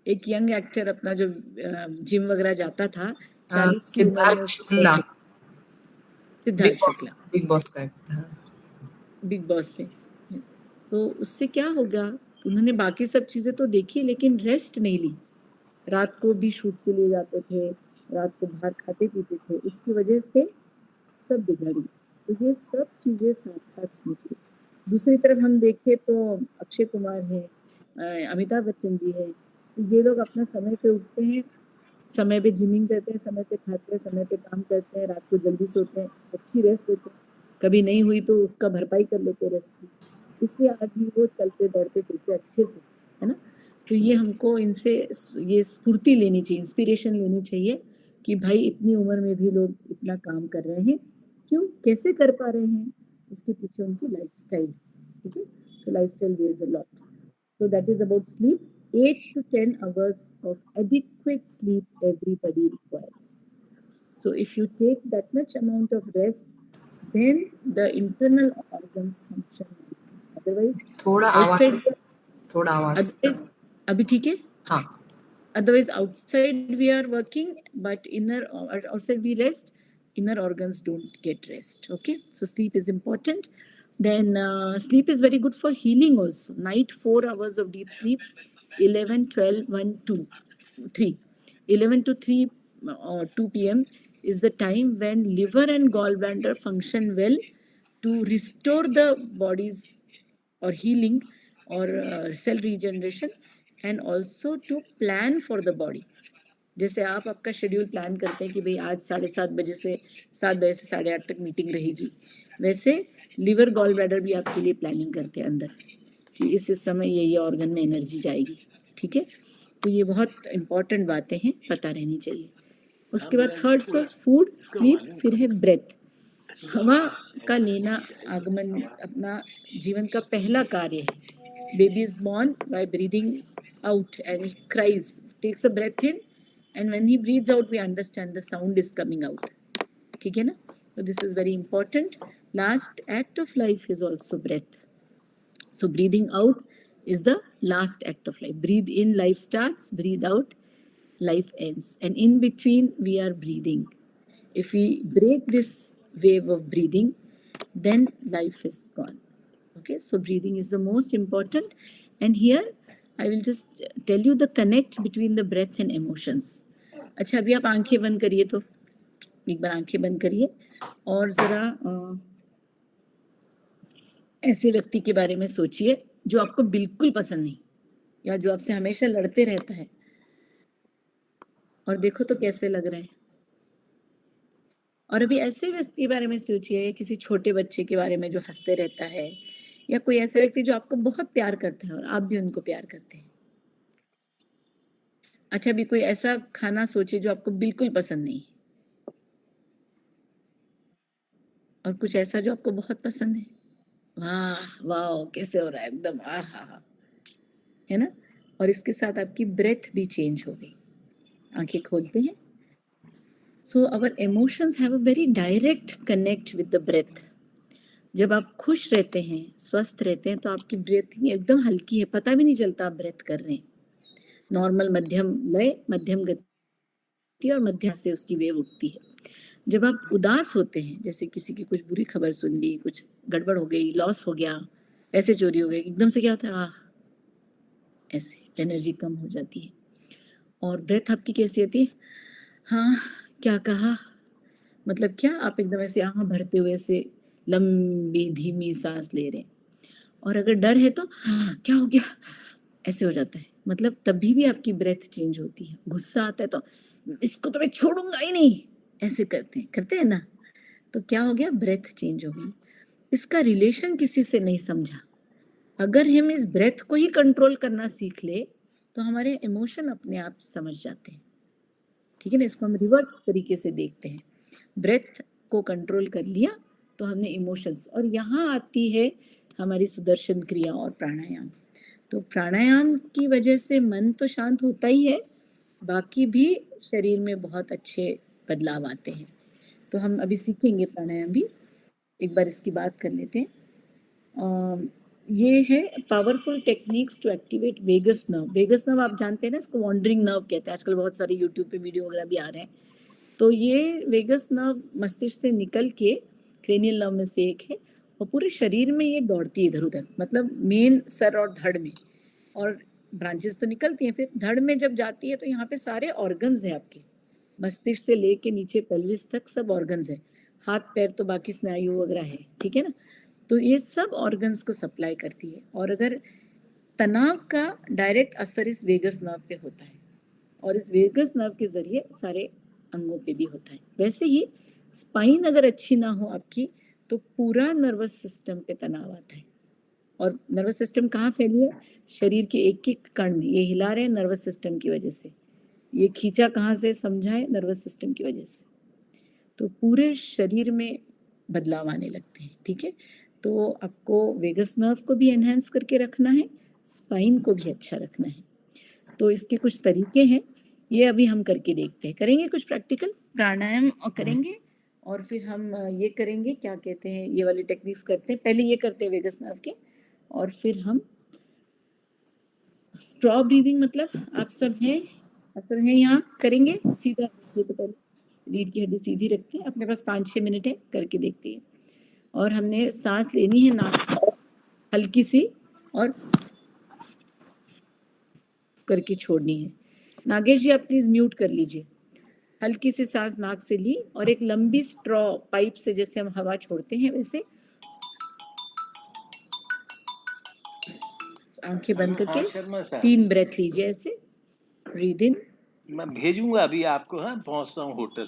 एक यंग एक्टर अपना जो जिम वगैरह जाता था, 40 की उम्र में सिद्धार्थ शुक्ला, सिद्धार्थ शुक्ला, बिग बॉस का। बिग बॉस में। तो उससे क्या होगा, उन्होंने बाकी सब चीजें तो देखी लेकिन रेस्ट नहीं ली। रात को भी शूट के लिए जाते थे, रात को बाहर खाते पीते थे, उसकी वजह से सब बिगड़ी। तो ये सब चीजें साथ साथ होनी चाहिए। दूसरी तरफ हम देखें तो अक्षय कुमार है, अमिताभ बच्चन जी है, ये लोग अपना समय पे उठते हैं, समय पे जिमिंग करते हैं, समय पे खाते हैं, समय पे काम करते हैं, रात को जल्दी सोते हैं, अच्छी रेस्ट लेते हैं। कभी नहीं हुई तो उसका भरपाई कर लेते हैं रेस्ट की, इसलिए आज भी वो चलते दौड़ते फिरते अच्छे से, है ना। तो ये हमको इनसे ये स्फूर्ति लेनी चाहिए, इंस्पिरेशन लेनी चाहिए कि भाई इतनी उम्र में भी लोग इतना काम कर रहे हैं, क्यों, कैसे कर पा रहे हैं? उसके पीछे उनकी लाइफस्टाइल। ठीक है, so lifestyle wears a lot. So that is about sleep. 8 to 10 hours of adequate sleep everybody requires. So if you take that much amount of rest, then the internal organs function nicely. Otherwise, थोड़ा outside, आवाज otherwise, अभी ठीक है? हाँ, Otherwise, outside we are working, but outside we rest, inner organs don't get rest. Okay, so sleep is important. Then sleep is very good for healing also. Night 4 hours of deep sleep, 11, 12, 1, 2, 3. 11 to 3 or 2 p.m. is the time when liver and gallbladder function well to restore the body's or healing or cell regeneration and also to plan for the body. जैसे आप आपका schedule plan करते हैं कि भाई आज 7:30 बजे से 7 बजे से 8:30 तक मीटिंग रहेगी, वैसे लिवर गॉल ब्लैडर भी आपके लिए प्लानिंग करते हैं अंदर कि इस समय ये ऑर्गन में एनर्जी जाएगी, ठीक है। तो ये बहुत इंपॉर्टेंट बातें हैं, पता रहनी चाहिए। उसके बाद थर्ड सोर्स फूड, स्लीप, फिर है ब्रेथ। हवा का लेना आगमन अपना जीवन का पहला कार्य है। Baby is born by breathing out and he cries, takes a breath in, and when he breathes out we understand the sound is coming out, ठीक है ना। So this is very important. Last act of life is also breath. So breathing out is the last act of life. Breathe in, life starts. Breathe out, life ends. And in between we are breathing. If we break this wave of breathing, then life is gone. Okay, so breathing is the most important. And here I will just tell you the connect between the breath and emotions. अच्छा, अभी आप आंखें बंद करिए, तो एक बार आंखें बंद करिए और जरा ऐसे व्यक्ति के बारे में सोचिए जो आपको बिल्कुल पसंद नहीं या जो आपसे हमेशा लड़ते रहता है, और देखो तो कैसे लग रहा है। और अभी ऐसे व्यक्ति के बारे में सोचिए, किसी छोटे बच्चे के बारे में जो हंसते रहता है, या कोई ऐसा व्यक्ति जो आपको बहुत प्यार करता है और आप भी उनको प्यार करते हैं। अच्छा, अभी कोई ऐसा खाना सोचिए जो आपको बिल्कुल पसंद नहीं, और कुछ ऐसा जो आपको बहुत पसंद है। वाह वाह, कैसे हो रहा है एकदम, आहा, है ना। और इसके साथ आपकी ब्रेथ भी चेंज हो गई। आंखें खोलते हैं। So our emotions have a very direct connect with the breath. जब आप खुश रहते हैं, स्वस्थ रहते हैं, तो आपकी ब्रीथिंग एकदम हल्की है, पता भी नहीं चलता आप ब्रेथ कर रहे हैं। नॉर्मल मध्यम लय, मध्यम गति और मध्य से उसकी वेव उठती है। जब आप उदास होते हैं, जैसे किसी की कुछ बुरी खबर सुन ली, कुछ गड़बड़ हो गई, लॉस हो गया, पैसे चोरी हो गए, एकदम से क्या होता है, ऐसे एनर्जी कम हो जाती है। और ब्रेथ आपकी कैसी होती है, हाँ क्या कहा, मतलब क्या, आप एकदम ऐसे आँख भरते हुए ऐसे लंबी धीमी सांस ले रहे हैं। और अगर डर है तो क्या हो गया, ऐसे हो जाता है, मतलब तभी भी आपकी ब्रेथ चेंज होती है। गुस्सा आता है तो इसको तो मैं छोड़ूंगा ही नहीं, ऐसे करते हैं ना, तो क्या हो गया, ब्रेथ चेंज हो गई। इसका रिलेशन किसी से नहीं समझा। अगर हम इस ब्रेथ को ही कंट्रोल करना सीख ले तो हमारे इमोशन अपने आप समझ जाते हैं, ठीक है ना। इसको हम रिवर्स तरीके से देखते हैं। ब्रेथ को कंट्रोल कर लिया तो हमने इमोशंस, और यहाँ आती है हमारी सुदर्शन क्रिया और प्राणायाम। तो प्राणायाम की वजह से मन तो शांत होता ही है, बाकी भी शरीर में बहुत अच्छे बदलाव आते हैं। तो हम अभी सीखेंगे प्राणायाम भी, एक बार इसकी बात कर लेते हैं। ये है powerful techniques to activate vagus nerve. Vagus nerve आप जानते हैं ना, इसको वॉन्डरिंग नर्व कहते हैं, आजकल बहुत सारे यूट्यूब पे वीडियो वगैरह भी आ रहे हैं। तो ये वेगस नर्व मस्तिष्क से निकल के क्रेनियल नर्व में से एक है, और पूरे शरीर में ये दौड़ती है इधर उधर, मतलब मेन सर और धड़ में, और ब्रांचेस तो निकलती हैं, फिर धड़ में जब जाती है तो यहाँ पे सारे ऑर्गन्स हैं आपके, मस्तिष्क से लेके नीचे पेल्विस तक सब ऑर्गन्स हैं, हाथ पैर तो बाकी स्नायु वगैरह है, ठीक है ना। तो ये सब ऑर्गन्स को सप्लाई करती है, और अगर तनाव का डायरेक्ट असर इस वेगस नर्व पे होता है, और इस वेगस नर्व के जरिए सारे अंगों पे भी होता है। वैसे ही स्पाइन अगर अच्छी ना हो आपकी तो पूरा नर्वस सिस्टम पे तनाव आता है। और नर्वस सिस्टम कहाँ फैली है, शरीर के एक एक कण में। ये हिला रहे हैं नर्वस सिस्टम की वजह से, ये खींचा कहाँ से, समझाए, नर्वस सिस्टम की वजह से। तो पूरे शरीर में बदलाव आने लगते हैं, ठीक है। तो आपको वेगस नर्व को भी एनहेंस करके रखना है, स्पाइन को भी अच्छा रखना है। तो इसके कुछ तरीके हैं, ये अभी हम करके देखते हैं। करेंगे कुछ प्रैक्टिकल प्राणायाम और करेंगे, और फिर हम ये करेंगे, क्या कहते हैं, ये वाली टेक्निक्स करते हैं। पहले ये करते हैं वेगस नर्व के, और फिर हम स्ट्रॉ ब्रीदिंग, मतलब आप सब हैं यहाँ, करेंगे। सीधा रखिए, तो पहले रीढ़ की हड्डी सीधी रखते हैं, अपने पास 5-6 मिनट है, करके देखते हैं। और हमने सांस लेनी है नाक से हल्की सी, और करके छोड़नी है। नागेश जी आप प्लीज म्यूट कर लीजिए। हल्की सी सांस नाक से ली, और एक लंबी स्ट्रॉ पाइप से जैसे हम हवा छोड़ते हैं वैसे आंखें बंद हाँ करके शर्मा साहब, 3 ब्रेथ लीजिए ऐसे, ब्रीद इन, मैं भेजूंगा अभी आपको, हाँ पहुंचता हूँ होटल।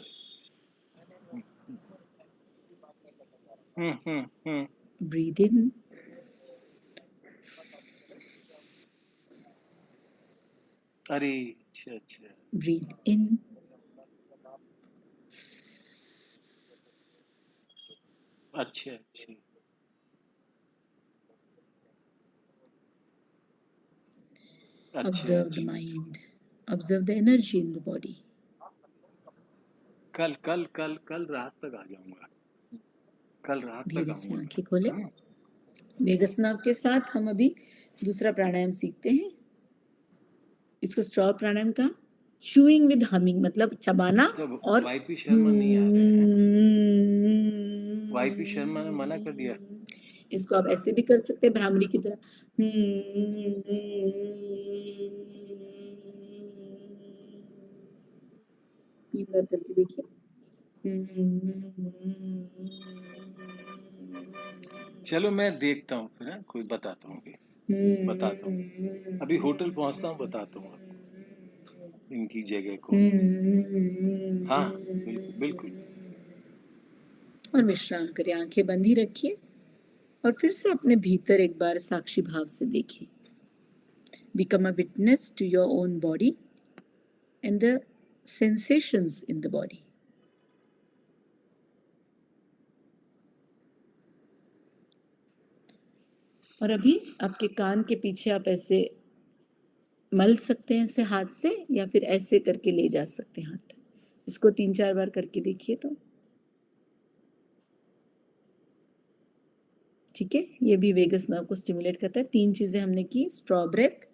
हम्म। ब्रीद इन, अरे अच्छा, ब्रीद इन, अच्छा observe the mind, observe the energy in the body. कल रात तक आ जाऊंगा, कल रात तक धीरे से आऊंगा। आंखें खोले। वेगस नर्व के साथ हम अभी दूसरा प्राणायाम सीखते हैं। इसको स्ट्रॉ प्राणायाम का, चूइंग विद हमिंग, मतलब चबाना और वाईपी शर्मा नहीं आ रहे हैं, वाईपी शर्मा ने मना कर दिया। इसको आप ऐसे भी कर सकते हैं भ्रामरी की तरह। तीन बार करके देखिए। चलो मैं देखता हूँ फिर, कोई बताता हूँ, बताता हूँ, अभी होटल पहुंचता हूँ, बताता हूँ आपको इनकी जगह को। हाँ बिल्कुल। और विश्राम करें, आंखें बंद ही रखिए और फिर से अपने भीतर एक बार साक्षी भाव से देखिए। Become a witness to your own body and the sensations in the body. और अभी आपके कान के पीछे आप ऐसे मल सकते हैं ऐसे हाथ से, या फिर ऐसे करके ले जा सकते हैं हाथ। इसको 3-4 बार करके देखिए तो ठीक है। ये भी वेगस नर्व को स्टिमुलेट करता है। 3 चीजें हमने की, स्ट्रॉ ब्रेथ,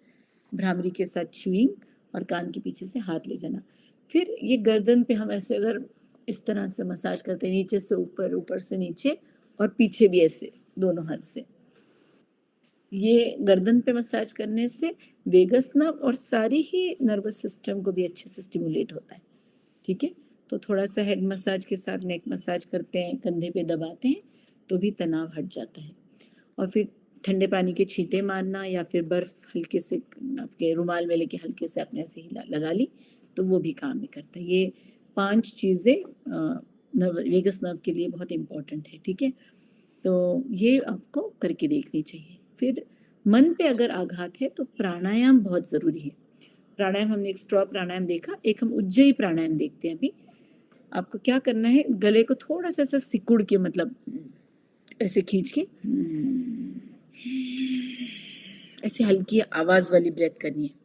भ्रामरी के साथ च्यूइंग और कान के पीछे से हाथ ले जाना। फिर ये गर्दन पे हम ऐसे अगर इस तरह से मसाज करते हैं, नीचे से ऊपर, ऊपर से नीचे और पीछे भी ऐसे दोनों हाथ से, ये गर्दन पे मसाज करने से वेगस नर्व और सारी ही नर्वस सिस्टम को भी अच्छे से स्टिमुलेट होता है। ठीक है, तो थोड़ा सा हेड मसाज के साथ नेक मसाज करते हैं, कंधे पे दबाते हैं तो भी तनाव हट जाता है। और फिर ठंडे पानी के छींटे मारना या फिर बर्फ हल्के से आपके रुमाल में लेके हल्के से अपने से हिला लगा ली तो वो भी काम नहीं करता। ये 5 चीज़ें वेगस नर्व के लिए बहुत इम्पोर्टेंट है। ठीक है, तो ये आपको करके देखनी चाहिए। फिर मन पे अगर आघात है तो प्राणायाम बहुत ज़रूरी है। प्राणायाम हमने एक स्ट्रॉ प्राणायाम देखा, एक हम उज्जयी प्राणायाम देखते हैं अभी। आपको क्या करना है, गले को थोड़ा सा ऐसा सिकुड़ के, मतलब ऐसे खींच के ऐसे हल्की आवाज वाली ब्रेथ करनी है।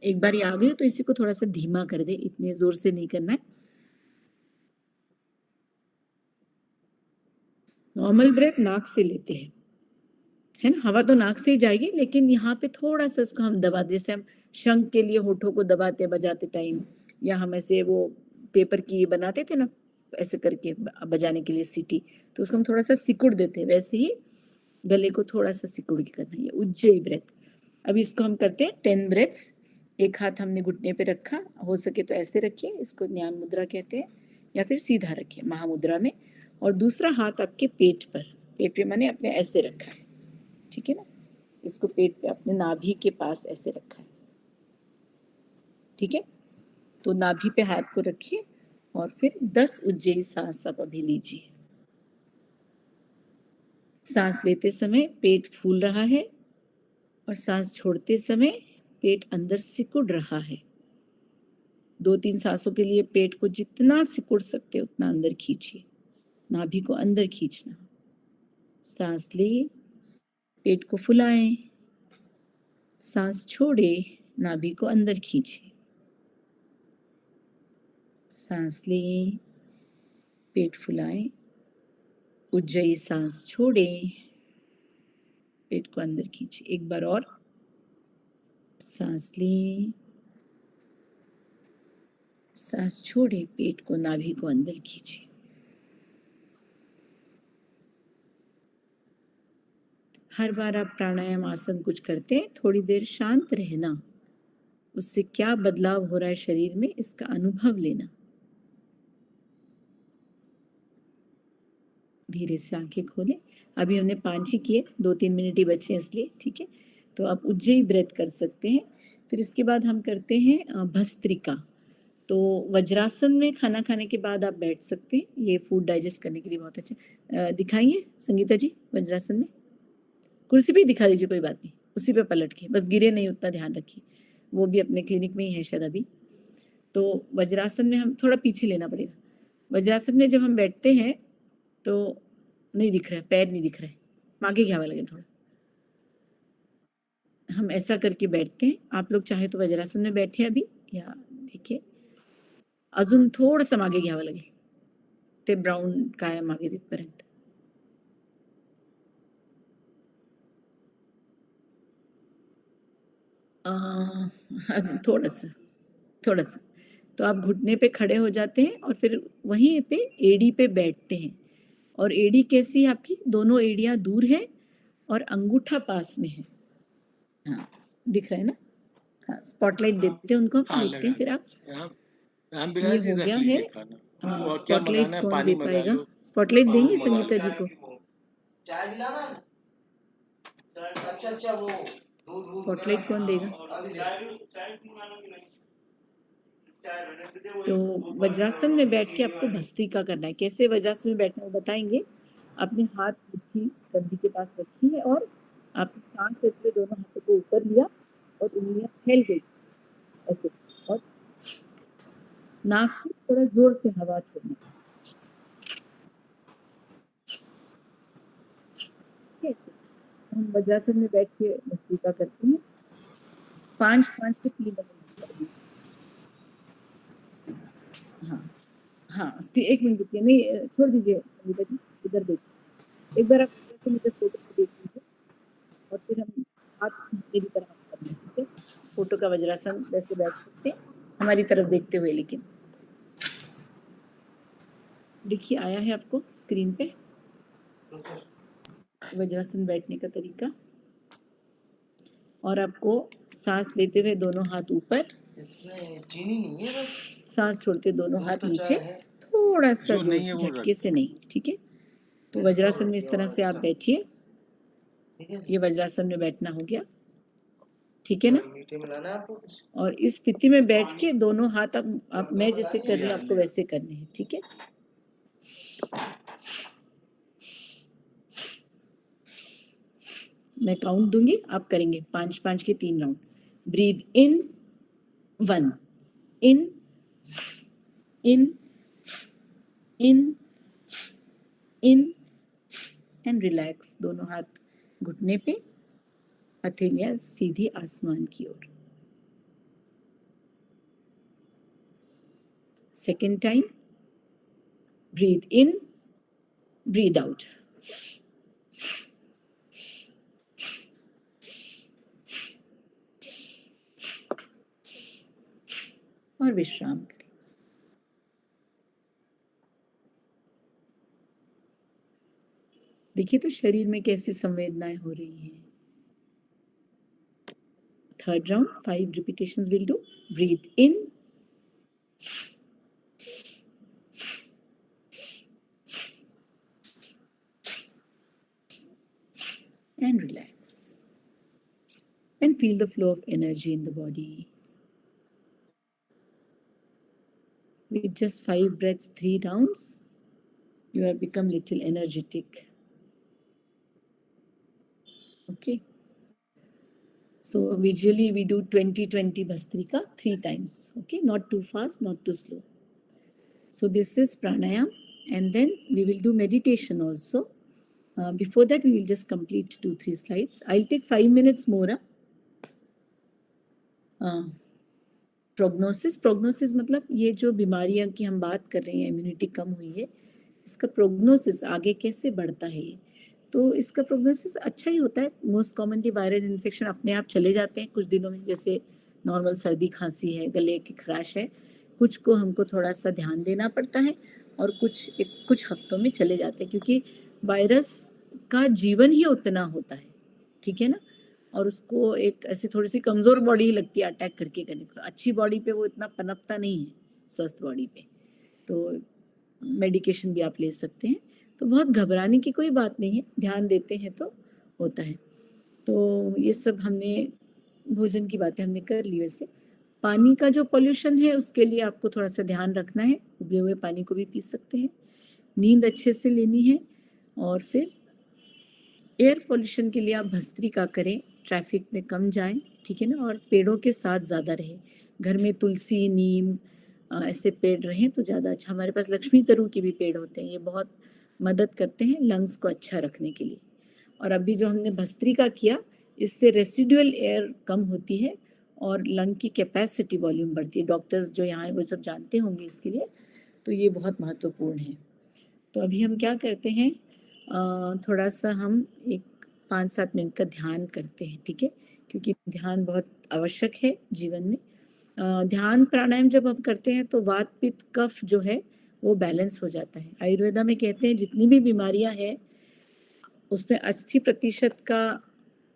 एक बार ये आ गई तो इसी को थोड़ा सा धीमा कर दे, इतने जोर से नहीं करना है। नॉर्मल ब्रेथ नाक से लेते हैं, है ना, हवा तो नाक से ही जाएगी, लेकिन यहाँ पे थोड़ा सा उसको हम दबा, जैसे हम शंख के लिए होठों को दबाते बजाते टाइम, या हम ऐसे वो पेपर की बनाते थे ना ऐसे करके बजाने के लिए सीटी, तो उसको हम थोड़ा सा सिकुड़ देते हैं, वैसे ही गले को थोड़ा सा सिकुड़ के करना है। ये उज्जयी ब्रेथ। अभी इसको हम करते हैं 10 ब्रेथ्स। एक हाथ हमने घुटने पे रखा, हो सके तो ऐसे रखिए, इसको ज्ञान मुद्रा कहते हैं, या फिर सीधा रखिए महामुद्रा में, और दूसरा हाथ आपके पेट पर, पेट पे माने अपने ऐसे रखा है, ठीक है ना, इसको पेट पे अपने नाभि के पास ऐसे रखा है। ठीक है, तो नाभि पे हाथ को रखिए और फिर 10 उज्जयी सांस आप अभी लीजिए। सांस लेते समय पेट फूल रहा है और सांस छोड़ते समय पेट अंदर सिकुड़ रहा है। 2-3 सांसों के लिए पेट को जितना सिकुड़ सकते उतना अंदर खींचिए, नाभि को अंदर खींचना। सांस ले, पेट को फुलाएं, सांस छोड़े, नाभि को अंदर खींचे। सांस लें, पेट फुलाएं, उज्जयी सांस छोड़े, पेट को अंदर खींचे। एक बार और, सांस लें, सांस छोड़े, पेट को, नाभि को अंदर खींचे। हर बार आप प्राणायाम आसन कुछ करते हैं, थोड़ी देर शांत रहना, उससे क्या बदलाव हो रहा है शरीर में इसका अनुभव लेना। धीरे से आंखें खोलें। अभी हमने 5 ही किए, 2-3 मिनट ही बचे हैं इसलिए, ठीक है। तो आप उज्जयी ब्रेथ कर सकते हैं। फिर इसके बाद हम करते हैं भस्त्रिका। तो वज्रासन में खाना खाने के बाद आप बैठ सकते हैं, ये फूड डाइजेस्ट करने के लिए बहुत अच्छा। दिखाइए संगीता जी वज्रासन में, कुर्सी पे ही दिखा दीजिए, कोई बात नहीं, उसी पे पलट के, बस गिरे नहीं उतना ध्यान रखिए। वो भी अपने क्लिनिक में ही है शायद अभी। तो वज्रासन में हम थोड़ा पीछे लेना पड़ेगा। वज्रासन में जब हम बैठते हैं तो नहीं दिख रहा है, पैर नहीं दिख रहा है, आगे घ्यावा लगेल थोड़ा। हम ऐसा करके बैठते हैं। आप लोग चाहे तो वज्रासन में बैठे अभी, या देखिए अजून थोडंसं मागे घ्यावं लागेल, ते ब्राउन काय मागे तिथपर्यंत. अजून थोडंसं थोडंसं. तो आप घुटने पे खड़े हो जाते हैं और फिर वहीं पे एड़ी पे बैठते हैं. और एड़ी कैसी है आपकी? दोनों एड़ियां दूर है और अंगूठा पास में है. हाँ, दिख रहा है ना? हाँ, स्पॉटलाइट देते हैं उनको, हाँ, देखते हैं फिर आप. यहाँ बिना ये जी हो रख गया है. लीजिए खाना। हाँ, और क्या स्पॉटलाइट मंगाना है? कौन पानी दे मंगा पाएगा? लो। स्पॉटलाइट हाँ, देंगे वो मंगा संगीता जी को? चाय पिलाना। अच्छा वो स्पॉटलाइट कौन देगा? तो वज्रासन में बैठ के आपको भस्त्रिका करना है. कैसे वज्रासन में बैठना है बताएंगे. अपने हाथ मुट्ठी कंधी के पास रखी है और आपने सांस लेते हुए दोनों हाथों को ऊपर लिया और उंगलियां फैल गई ऐसे, और नाक से थोड़ा जोर से हवा छोड़ना. कैसे हम वज्रासन में बैठ के भस्त्रिका करते हैं. 5-5 के 3 मिनट. हाँ हाँ, एक मिनट रुकिए. नहीं, छोड़ दीजिए संगीता जी, इधर देखिए. एक बार आप मुझे फोटो को देख लीजिए और फिर हम हाथ मेरी तरफ करना है, ठीक है. फोटो का वज्रासन वैसे बैठ सकते हैं हमारी तरफ देखते हुए. लेकिन देखिए आया है आपको स्क्रीन पे वज्रासन बैठने का तरीका. और आपको सांस लेते हुए दोनों हाथ ऊपर, इसमें चीनी नहीं है बस. सांस छोड़ते दोनों हाथ तो नीचे, चाय है. थोड़ा सा जो जोर नहीं है से, वो झटके रख से नहीं, ठीक है. तो वज्रासन में इस तरह से आप बैठिए. ठीक है. ये वज्रासन में बैठना हो गया, ठीक है ना. मीठे मिलाना है आपको कुछ. और इस स्थिति में बैठ के दोनों हाथ आप मैं जैसे कर रही हूँ आपको वैसे करने हैं, ठीक है. मैं काउंट दूंगी, आप करेंगे 5-5 के 3 round. Breathe in 1, in in in in and relax. दोनों हाथ घुटने पे, हथेलियां सीधी आसमान की ओर. Second time. Breathe in, breathe out. और विश्राम करें. देखिए तो शरीर में कैसी संवेदनाएं हो रही हैं. Third round, 5 repetitions will do. Breathe in, and relax, and feel the flow of energy in the body. With just 5 breaths, 3 rounds, you have become little energetic. Okay. So visually we do 20-20 Bhastrika 3 times. Okay, not too fast, not too slow. So this is pranayam, and then we will do meditation also. Before that, we will just complete 2-3 slides. I'll take 5 minutes more. Prognosis मतलब ये जो बीमारियां की हम बात कर रहे हैं, इम्यूनिटी कम हुई है, इसका प्रोग्नोसिस आगे कैसे बढ़ता है. तो इसका प्रोग्नोसिस अच्छा ही होता है. मोस्ट कॉमनली वायरल इन्फेक्शन अपने आप चले जाते हैं कुछ दिनों में, जैसे नॉर्मल सर्दी खांसी है, गले की खराश है. कुछ को हमको थोड़ा सा ध्यान देना पड़ता है और कुछ हफ्तों में चले जाते हैं, क्योंकि वायरस का जीवन ही उतना होता है, ठीक है ना. और उसको एक ऐसी थोड़ी सी कमजोर बॉडी ही लगती है अटैक करके करने को. अच्छी बॉडी पे वो इतना पनपता नहीं है, स्वस्थ बॉडी पे. तो मेडिकेशन भी आप ले सकते हैं. तो बहुत घबराने की कोई बात नहीं है, ध्यान देते हैं तो होता है। तो ये सब हमने भोजन की बातें हमने कर ली। वैसे पानी का जो पॉल्यूशन है उसके लिए आपको थोड़ा सा ध्यान रखना है, उबले हुए पानी को भी पी सकते हैं, नींद अच्छे से लेनी है, और फिर एयर पॉल्यूशन के लिए आप भस्त्रिका करें, ट्रैफिक में कम जाएं, ठीक है ना, और पेड़ों के साथ ज़्यादा रहें। घर में तुलसी, नीम ऐसे पेड़ रहें तो ज़्यादा अच्छा। हमारे पास लक्ष्मी तरु के भी पेड़ होते हैं, ये बहुत मदद करते हैं लंग्स को अच्छा रखने के लिए। और अभी जो हमने भस्त्रिका किया, इससे रेसिडुअल एयर कम होती है और लंग की कैपेसिटी, वॉल्यूम बढ़ती है। डॉक्टर्स जो यहाँ वो सब जानते होंगे इसके लिए, तो ये बहुत महत्वपूर्ण है। तो अभी हम क्या करते हैं, थोड़ा सा हम एक 5-7 मिनट का ध्यान करते हैं, ठीक है, क्योंकि ध्यान बहुत आवश्यक है जीवन में। ध्यान प्राणायाम जब हम करते हैं तो वात पित्त कफ जो है वो बैलेंस हो जाता है। आयुर्वेदा में कहते हैं जितनी भी बीमारियां हैं उसमें 80% का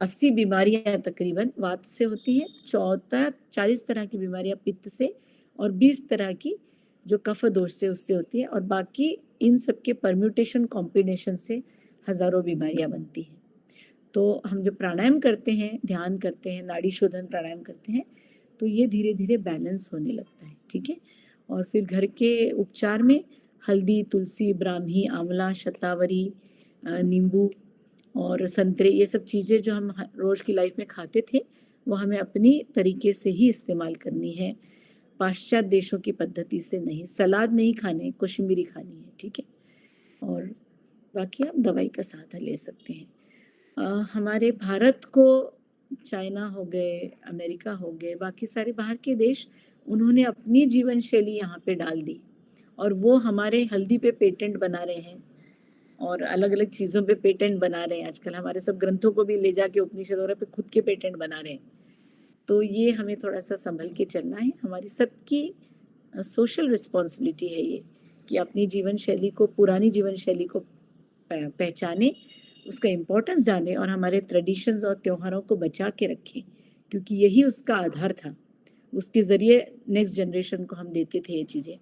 80 बीमारियां तकरीबन वात से होती है, 40 तरह की बीमारियां पित्त से, और 20 तरह की जो कफ दोष से उससे होती है, और बाकी इन सब के परम्यूटेशन कॉम्बिनेशन से हजारों बीमारियां बनती हैं। तो हम जो प्राणायाम करते हैं, ध्यान करते हैं, नाड़ी शोधन प्राणायाम करते हैं, तो ये धीरे धीरे बैलेंस होने लगता है, ठीक है। और फिर घर के उपचार में हल्दी, तुलसी, ब्राह्मी, आंवला, शतावरी, नींबू और संतरे, ये सब चीज़ें जो हम रोज़ की लाइफ में खाते थे वो हमें अपनी तरीके से ही इस्तेमाल करनी है, पाश्चात्य देशों की पद्धति से नहीं। सलाद नहीं खाने, कोशिम्बीरी खानी है, ठीक है। और बाकी आप दवाई का सहारा ले सकते हैं। हमारे भारत को चाइना हो गए, अमेरिका हो गए, बाकी सारे बाहर के देश, उन्होंने अपनी जीवन शैली यहाँ पे डाल दी, और वो हमारे हल्दी पे पेटेंट बना रहे हैं और अलग अलग चीज़ों पे पेटेंट बना रहे हैं। आजकल हमारे सब ग्रंथों को भी ले जाके उपनिषद वगैरह पे खुद के पेटेंट बना रहे हैं। तो ये हमें थोड़ा सा संभल के चलना है। हमारी सबकी सोशल रिस्पॉन्सिबिलिटी है ये, कि अपनी जीवन शैली को, पुरानी जीवन शैली को पहचाने, उसका इम्पोर्टेंस जाने, और हमारे ट्रेडिशंस और त्योहारों को बचा के रखें, क्योंकि यही उसका आधार था। उसके ज़रिए नेक्स्ट जनरेशन को हम देते थे ये चीज़ें,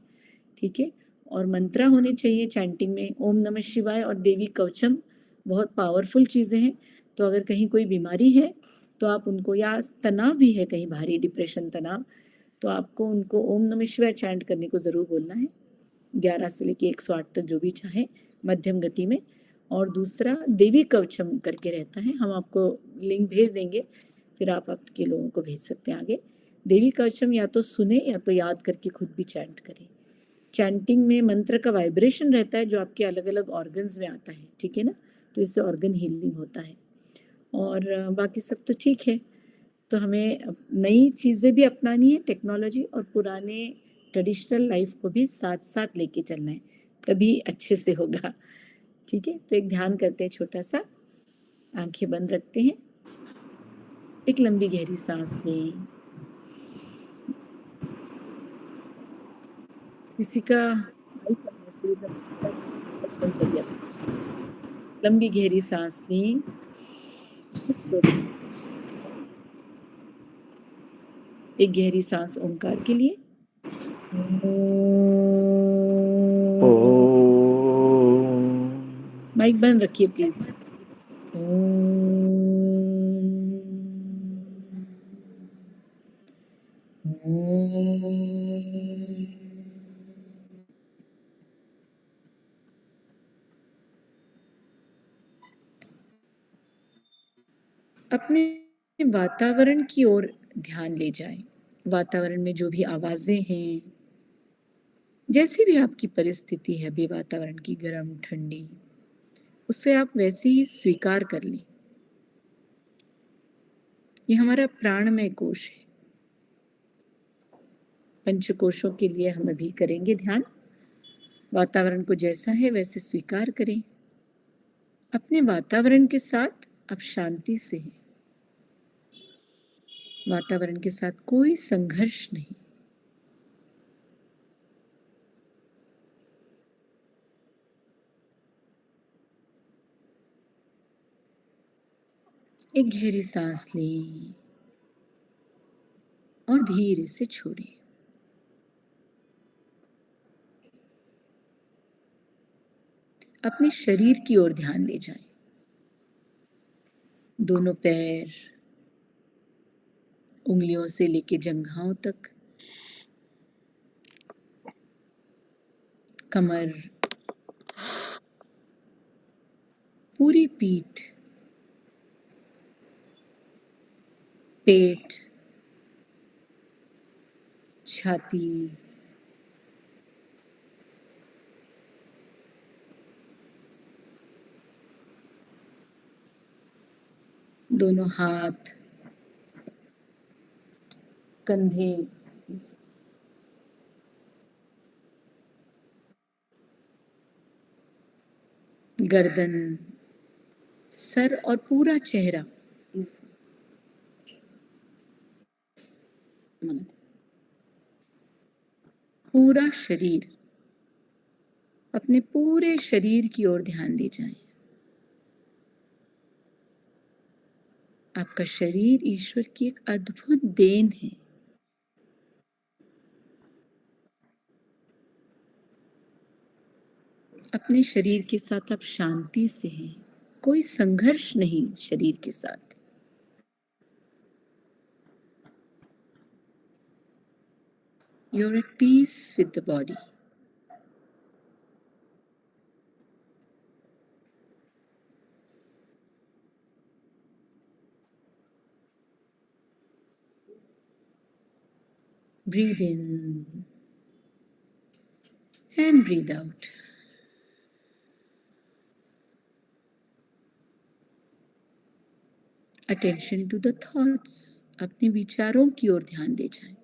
ठीक है। और मंत्रा होने चाहिए चैंटिंग में, ओम नमः शिवाय और देवी कवचम बहुत पावरफुल चीज़ें हैं। तो अगर कहीं कोई बीमारी है तो आप उनको, या तनाव भी है कहीं भारी डिप्रेशन, तनाव, तो आपको उनको ओम नमः शिवाय चैंट करने को ज़रूर बोलना है, 11 से लेके 108 तक जो भी चाहे, मध्यम गति में। और दूसरा देवी कवचम करके रहता है, हम आपको लिंक भेज देंगे, फिर आप आपके लोगों को भेज सकते हैं आगे। देवी कवचम या तो सुने या तो याद करके खुद भी चैंट करें। चैंटिंग में मंत्र का वाइब्रेशन रहता है जो आपके अलग अलग ऑर्गन्स में आता है, ठीक है ना, तो इससे ऑर्गन हीलिंग होता है। और बाकी सब तो ठीक है। तो हमें नई चीज़ें भी अपनानी है, टेक्नोलॉजी, और पुराने ट्रेडिशनल लाइफ को भी साथ साथ लेके चलना है, तभी अच्छे से होगा, ठीक है। तो एक ध्यान करते हैं छोटा सा, आंखें बंद रखते हैं, एक लंबी गहरी सांस लें। किसी का प्लीज बंद करिए। लंबी गहरी सांस लें, एक गहरी सांस ओंकार के लिए, माइक बंद रखिए प्लीज। अपने वातावरण की ओर ध्यान ले जाएं। वातावरण में जो भी आवाजें हैं, जैसी भी आपकी परिस्थिति है अभी वातावरण की, गर्म ठंडी, उसे आप वैसे ही स्वीकार कर लें। ये हमारा प्राणमय कोश है। पंचकोशों के लिए हम अभी करेंगे ध्यान। वातावरण को जैसा है वैसे स्वीकार करें। अपने वातावरण के साथ आप शांति से हैं। वातावरण के साथ कोई संघर्ष नहीं। एक गहरी सांस लें और धीरे से छोड़ें। अपने शरीर की ओर ध्यान ले जाएं। दोनों पैर, उंगलियों से लेके जंघाओं तक, कमर, पूरी पीठ, पेट, छाती, दोनों हाथ, कंधे, गर्दन, सर और पूरा चेहरा। पूरा शरीर, अपने पूरे शरीर की ओर ध्यान ले जाएं। आपका शरीर ईश्वर की एक अद्भुत देन है। अपने शरीर के साथ आप शांति से हैं, कोई संघर्ष नहीं शरीर के साथ। You're at peace with the body. Breathe in and breathe out. Attention to the thoughts. अपने विचारों की ओर ध्यान दे जाएं।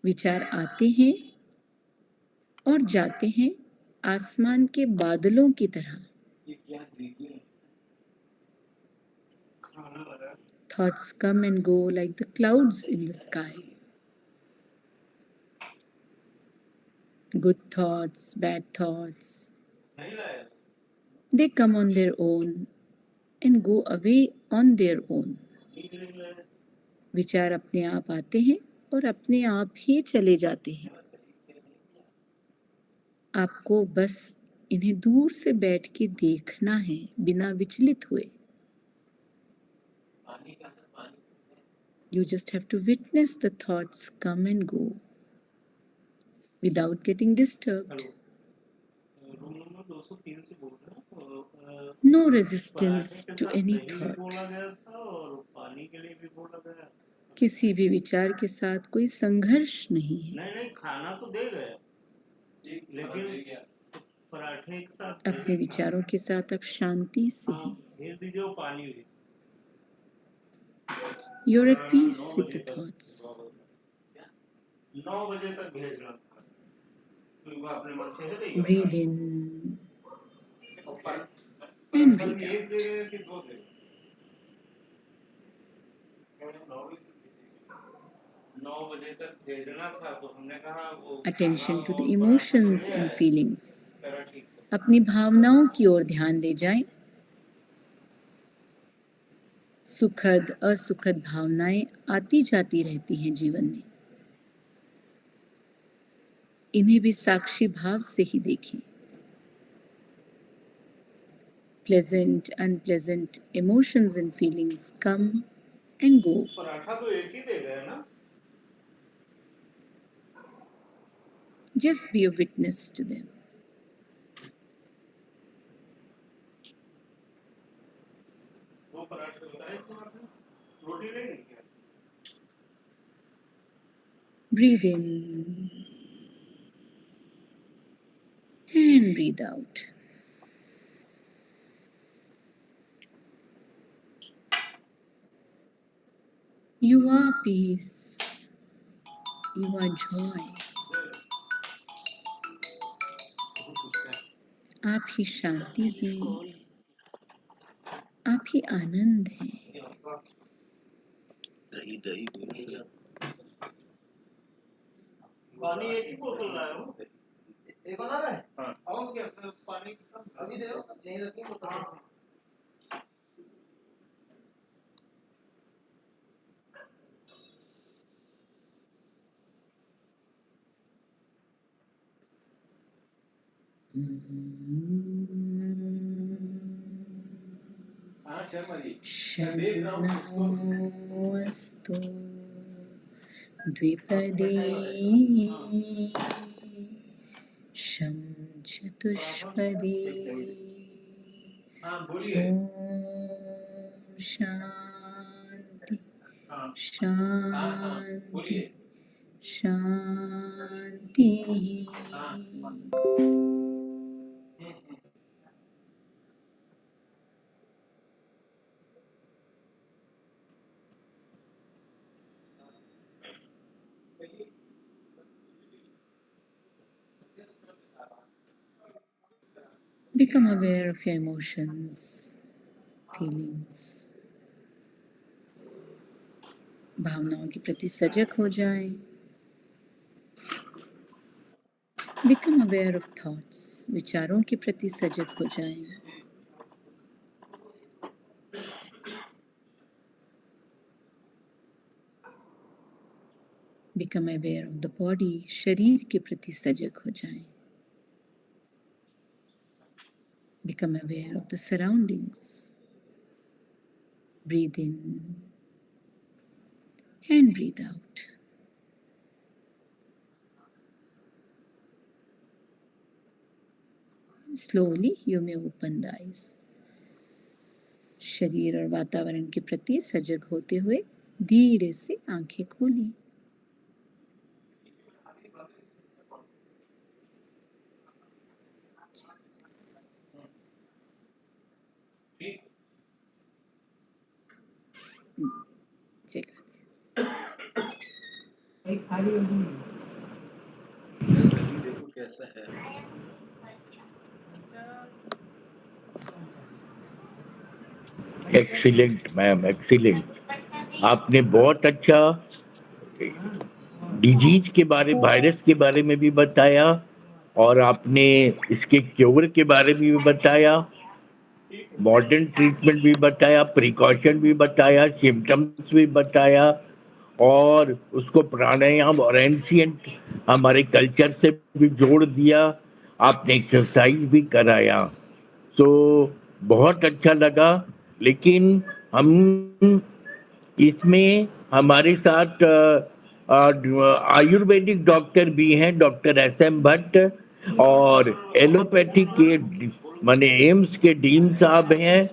विचार आते हैं और जाते हैं आसमान के बादलों की तरह। Thoughts come and go like the clouds in the sky. Good thoughts, bad thoughts. They come on their own and go away on their own. विचार अपने आप आते हैं और अपने आप ही चले जाते हैं। आपको बस इन्हें दूर से बैठ के देखना है, बिना विचलित हुए। You just have to witness the thoughts come and go without getting disturbed. No resistance to any thought. किसी भी विचार के साथ कोई संघर्ष नहीं है। नहीं खाना तो दे गए, लेकिन पराठे के साथ अपने विचारों के साथ आप शांति से हैं। भेज दीजिए वो पानी भी। You're at peace with the thoughts. 9 बजे तक भेजना था, तो अपने मन से है। Breathe in and breathe out. 1 दे रहे कि 2 दे? 9 बजे तक भेजना था, तो हमने कहा वो। Attention to the emotions and feelings. अपनी भावनाओं की ओर ध्यान दे जाएं। सुखद असुखद भावनाएं आती जाती रहती हैं जीवन में। इन्हें भी साक्षी भाव से ही देखें। Pleasant, unpleasant emotions and feelings come and go. Paratha तो एक ही दे गए ना? Just be a witness to them. दो पराठे बताए तो आपने, रोटी नहीं क्या? Breathe in and breathe out. You are peace. You are joy. आप ही शांति हैं, आप ही आनंद हैं। दही दही पानी एक ही बोतल लाया हूँ। एक बना रहा है? हाँ। और क्या पानी अभी दे दो, यहीं रखी बोतल। हाँ शर्मा जी, मैं शं देख रहा हूँ इसको। नोऽस्तु द्विपदे शं चतुष्पदे हाँ बोलिए। ॐ शान्ति हाँ हाँ शान्ति बोलिए। शान्तिः हाँ Become aware of your emotions, feelings. भावनाओं के प्रति सजग हो जाएं. Become aware of thoughts, विचारों के प्रति सजग हो जाएं. Become aware of the body, शरीर के प्रति सजग हो जाएं. Become aware of the surroundings. Breathe in and breathe out. And slowly you may open the eyes. शरीर और वातावरण के प्रति सजग होते हुए धीरे से आंखें खोलें. चलिए. देखो कैसा है। Excellent ma'am, excellent. आपने बहुत अच्छा डिजीज के बारे, वायरस के बारे में भी बताया और आपने इसके क्योर के बारे में भी बताया, मॉडर्न ट्रीटमेंट भी बताया, प्रिकॉशन भी बताया, सिम्टम्स भी बताया और उसको प्राणायाम और एंशिएंट हमारे कल्चर से भी जोड़ दिया. आपने एक्सरसाइज भी कराया. तो बहुत अच्छा लगा. लेकिन हम इसमें हमारे साथ आयुर्वेदिक डॉक्टर भी हैं, डॉक्टर SM भट्ट, और एलोपैथिक के माने एम्स के डीन साहब हैं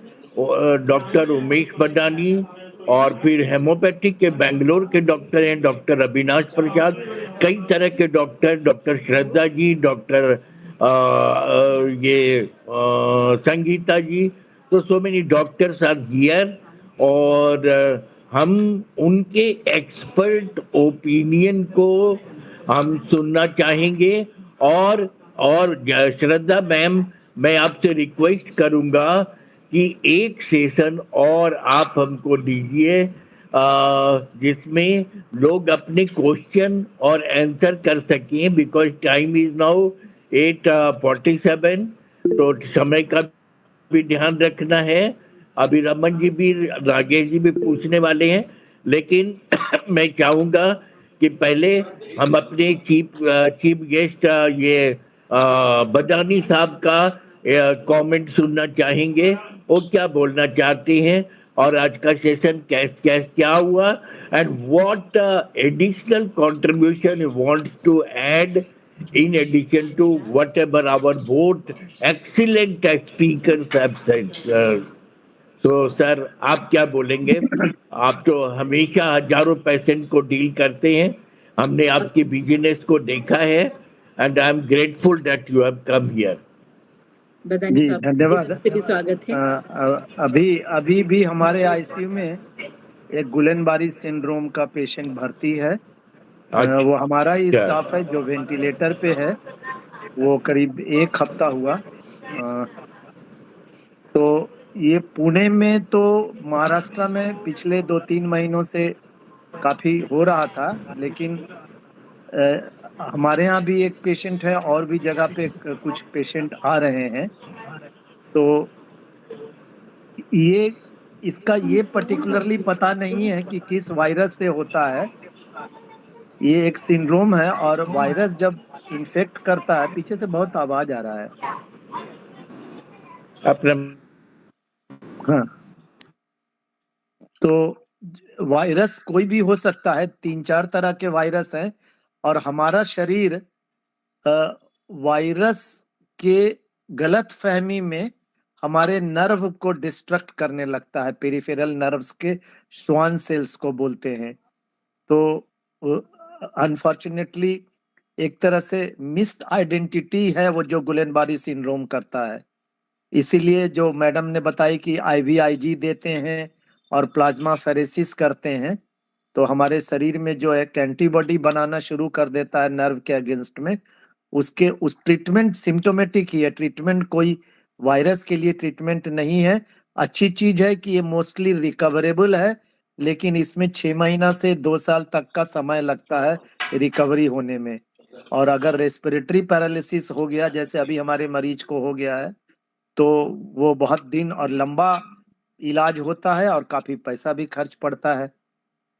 डॉक्टर उमेश बडानी, और फिर हेमोपैथिक के बेंगलोर के डॉक्टर हैं डॉक्टर अविनाश प्रसाद. कई तरह के doctor, doctor Shraddha ji, doctor Sangeeta ji. तो so many doctors are here और हम उनके एक्सपर्ट ओपिनियन को हम सुनना चाहेंगे. और श्रद्धा मैम, मैं आपसे रिक्वेस्ट करूंगा कि एक सेशन और आप हमको दीजिए जिसमें लोग अपने क्वेश्चन और आंसर कर सकें, बिकॉज टाइम इज नाउ 8:47. तो समय का भी ध्यान रखना है. अभी रमन जी भी, राजेश जी भी पूछने वाले हैं, लेकिन मैं चाहूंगा कि पहले हम अपने चीफ गेस्ट ये बदानी साहब का कमेंट सुनना चाहेंगे. वो क्या बोलना चाहते हैं और आज का सेशन क्या हुआ, and what additional contribution wants to add in addition to whatever our both excellent speakers have said. So sir, आप क्या बोलेंगे? आप तो हमेशा हजारों पेशेंट को डील करते हैं. हमने आपकी बिजनेस को देखा है and I am grateful that you have come here. बदानी जी साहब, धन्यवाद. से भी स्वागत है. अभी भी हमारे आईसीयू में एक गुलेनबारी सिंड्रोम का पेशेंट भर्ती है. वो हमारा ही स्टाफ है जो वेंटिलेटर पे है. वो करीब 1 हफ्ता हुआ. तो ये पुणे में, तो महाराष्ट्र में पिछले 2-3 महीनों से काफी हो रहा था, लेकिन हमारे यहाँ भी एक पेशेंट है और भी जगह पे कुछ पेशेंट आ रहे हैं. तो इसका ये पर्टिकुलरली पता नहीं है कि किस वायरस से होता है. ये एक सिंड्रोम है और वायरस जब इन्फेक्ट करता है। पीछे से बहुत आवाज आ रहा है। अपना हाँ, तो वायरस कोई भी हो सकता है, 3-4 तरह के वायरस हैं, और हमारा शरीर वायरस के गलत फहमी में हमारे नर्व को डिस्ट्रक्ट करने लगता है। पेरिफेरल नर्व्स के श्वान सेल्स को बोलते हैं। तो अनफॉर्चुनेटली एक तरह से मिस्ड आइडेंटिटी है वो जो गुलेनबारी सिंड्रोम करता है। इसीलिए जो मैडम ने बताई कि IVIG देते हैं और प्लाज्मा फेरेसिस करते हैं, तो हमारे शरीर में जो है एंटीबॉडी बनाना शुरू कर देता है नर्व के अगेंस्ट में। उस ट्रीटमेंट सिम्टोमेटिक ही है, ट्रीटमेंट कोई वायरस के लिए ट्रीटमेंट नहीं है। अच्छी चीज है कि ये मोस्टली रिकवरेबल है, लेकिन इसमें 6 महीना से 2 साल तक का समय लगता है रिकवरी होने में। और अगर रेस्पिरेटरी पैरालिसिस हो गया, जैसे अभी हमारे मरीज को हो गया है, तो वो बहुत दिन और लंबा इलाज होता है और काफी पैसा भी खर्च पड़ता है,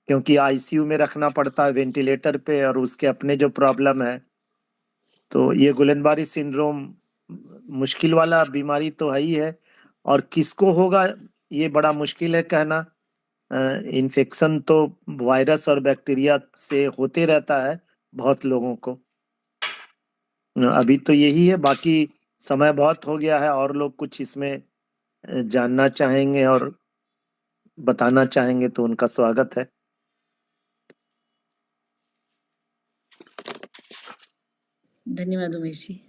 क्योंकि ICU में रखना पड़ता है, वेंटिलेटर पे, और उसके अपने जो प्रॉब्लम है। तो ये गुलेनबारी सिंड्रोम मुश्किल वाला बीमारी तो है ही है, और किसको होगा ये बड़ा मुश्किल है कहना। इन्फेक्शन तो वायरस और बैक्टीरिया से होते रहता है बहुत लोगों को। अभी तो यही है, बाकी समय बहुत हो गया है, और लोग कुछ इसमें जानना चाहेंगे और बताना चाहेंगे तो उनका स्वागत है। धन्यवाद उमेश जी।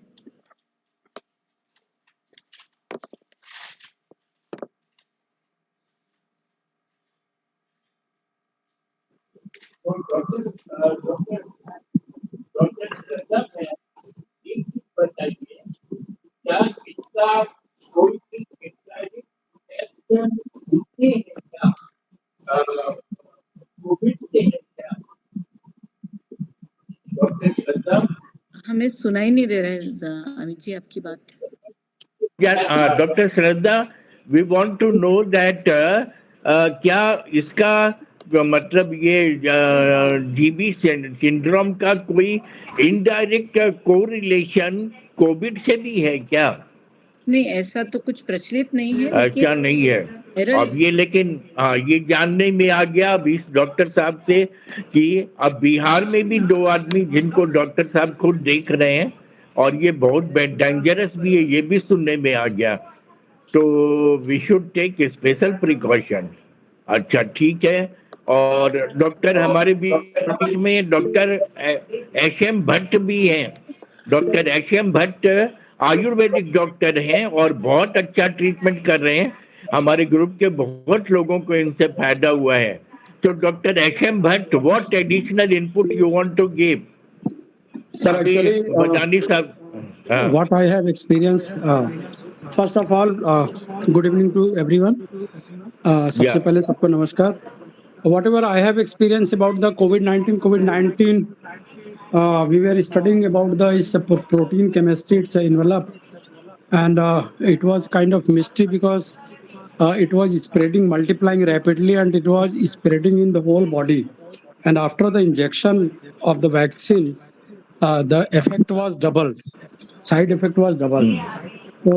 हमें सुनाई नहीं दे रहा है अमित जी आपकी बात। Doctor Shraddha, we want to know that क्या इसका मतलब ये GB सिंड्रोम का कोई इनडायरेक्ट कोरिलेशन कोविड से भी है क्या? नहीं, ऐसा तो कुछ प्रचलित नहीं है। अच्छा नहीं है अब ये, लेकिन हाँ ये जानने में आ गया अभी डॉक्टर साहब से कि अब बिहार में भी 2 आदमी जिनको डॉक्टर साहब खुद देख रहे हैं, और ये बहुत डेंजरस भी है, ये भी सुनने में आ गया। तो we should take special precaution. अच्छा ठीक है। और डॉक्टर हमारे बीच में डॉक्टर SM भट्ट भी हैं। Doctor SM Bhatt Ayurvedic doctor हैं और बहुत अच्छा ट्रीटमेंट कर रहे हैं। हमारे ग्रुप के बहुत लोगों को इनसे फायदा हुआ है। तो doctor SM Bhatt, what additional input you want to give? Sir, actually, what I have experienced, first of all, good evening to everyone. सबसे पहले सबको नमस्कार. Whatever I have experienced about the COVID-19, we were studying about the protein chemistry, its envelope, and it was kind of mystery because it was spreading, multiplying rapidly, and it was spreading in the whole body. And after the injection of the vaccines, the effect was doubled. Side effect was double. So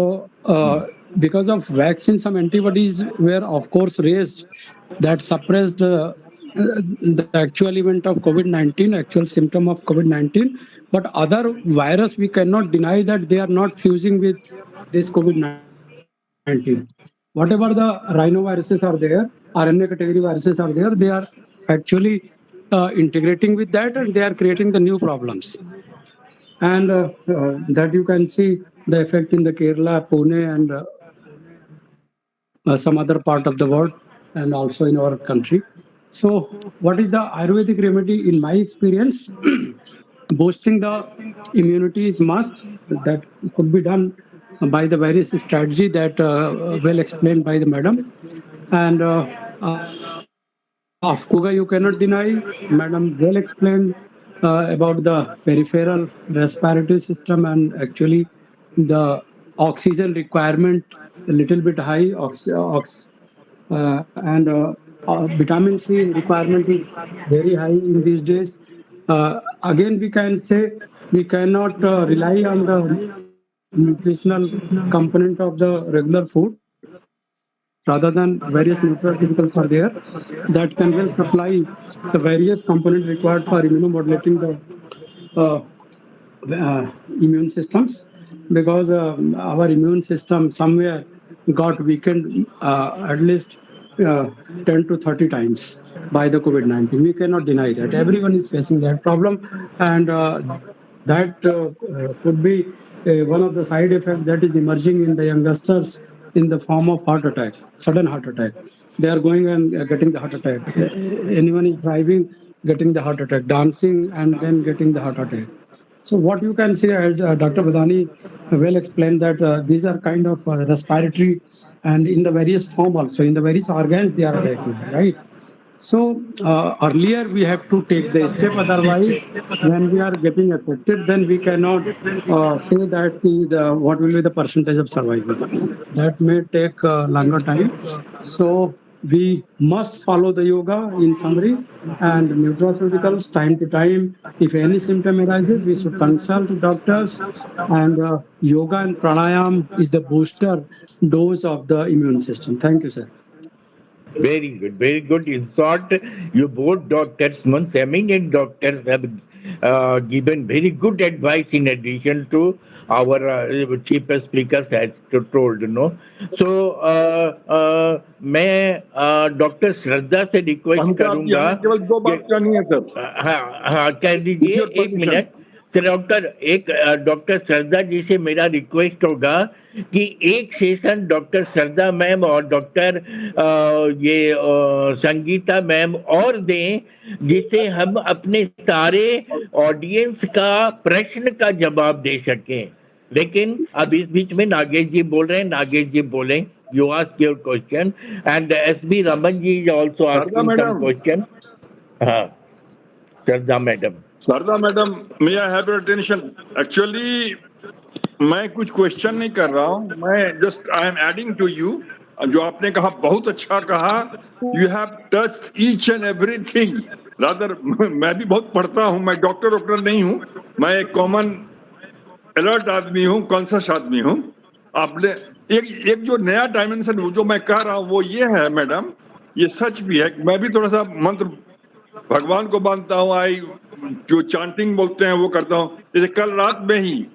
because of vaccine, some antibodies were of course raised that suppressed the actual event of COVID-19, actual symptom of COVID-19. But other virus, we cannot deny that they are not fusing with this COVID-19. Whatever the rhinoviruses are there, RNA category viruses are there, they are actually integrating with that, and they are creating the new problems. And that you can see the effect in the Kerala, Pune, and some other part of the world, and also in our country. So what is the Ayurvedic remedy? In my experience, boosting the immunity is must. That could be done by the various strategy that well explained by the madam. And of course, you cannot deny, madam well explained about the peripheral respiratory system, and actually the oxygen requirement a little bit high, and vitamin C requirement is very high in these days. Again, we can say we cannot rely on the nutritional component of the regular food. Rather than various nutraceuticals are there that can well supply the various components required for immunomodulating the immune systems, because our immune system somewhere got weakened at least 10 to 30 times by the COVID-19. We cannot deny that. Everyone is facing that problem, and that could be one of the side effects that is emerging in the youngsters in the form of heart attack, sudden heart attack. They are going and getting the heart attack. Anyone is driving, getting the heart attack, dancing, and then getting the heart attack. So what you can say, as Dr. Badani well explained, that these are kind of respiratory, and in the various form also, in the various organs they are attacking, right? So earlier we have to take the step, otherwise when we are getting affected, then we cannot say that what will be the percentage of survival. That may take longer time. So we must follow the yoga in summary, and nutraceuticals time to time. If any symptom arises, we should consult doctors, and yoga and pranayam is the booster dose of the immune system. Thank you, sir. Very good, very good. In short, you both doctors, most eminent doctors, have given very good advice in addition to our chief speakers has told, no. So मैं doctor श्रद्धा से request करूंगा, केवल 2 बात करनी है sir. हाँ कह दीजिए, एक मिनट। डॉक्टर श्रद्धा जी से मेरा रिक्वेस्ट होगा कि एक सेशन डॉक्टर श्रद्धा मैम और डॉक्टर संगीता मैम और दें, जिससे हम अपने सारे ऑडियंस का प्रश्न का जवाब दे सकें। लेकिन अब इस बीच में नागेश जी बोल रहे हैं, नागेश जी बोलें, you ask your question, and SB Raman ji is also asking some question. हाँ Shraddha madam. Sharada madam, may I have your attention? Actually मैं कुछ क्वेश्चन नहीं कर रहा हूँ, मैं just I am adding to you. जो आपने कहा बहुत अच्छा कहा, you have touched each and everything. Rather मैं भी बहुत पढ़ता हूँ, मैं डॉक्टर नहीं हूँ, मैं एक कॉमन अलर्ट आदमी हूँ, कॉन्शियस आदमी हूँ। आपने एक जो नया डायमेंशन जो मैं कह रहा हूँ वो ये है मैडम, ये सच भी है। मैं भी थोड़ा सा मंत्र भगवान को मानता हूँ, जो चांटिंग बोलते हैं वो करता हूँ। जैसे कल रात में ही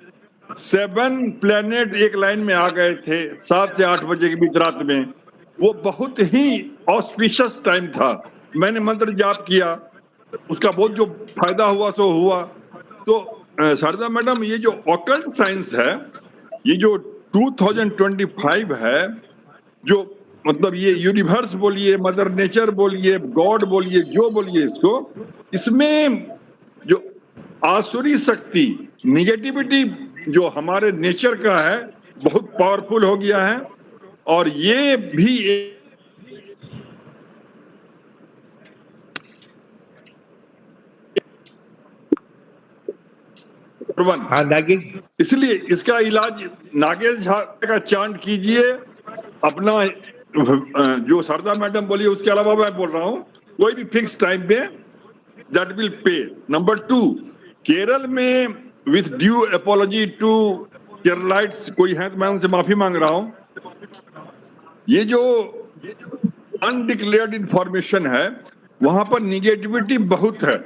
7 प्लेनेट एक लाइन में आ गए थे 7 से 8 बजे के बीच रात में, वो बहुत ही ऑस्पिशियस टाइम था। मैंने मंत्र जाप किया, उसका बहुत जो फायदा हुआ सो हुआ। तो शारदा मैडम, ये जो ऑकल्ट साइंस है, ये जो 2025 है, जो मतलब ये यूनिवर्स बोलिए, मदर नेचर बोलिए, गॉड बोलिए, जो बोलिए इसको, इसमें जो आसुरी शक्ति, निगेटिविटी जो हमारे नेचर का है, बहुत पावरफुल हो गया है। और ये भी इसलिए इसका इलाज नागेश झा का चांट कीजिए। अपना जो शारदा मैडम बोली उसके अलावा मैं बोल रहा हूँ, कोई भी फिक्स टाइम पे that will pay. Number 2, Kerala में with due apology to Keralites कोई है तो मैं उनसे माफी मांग रहा हूँ। ये जो अनडिक्लेयर्ड इंफॉर्मेशन है, वहां पर निगेटिविटी बहुत है।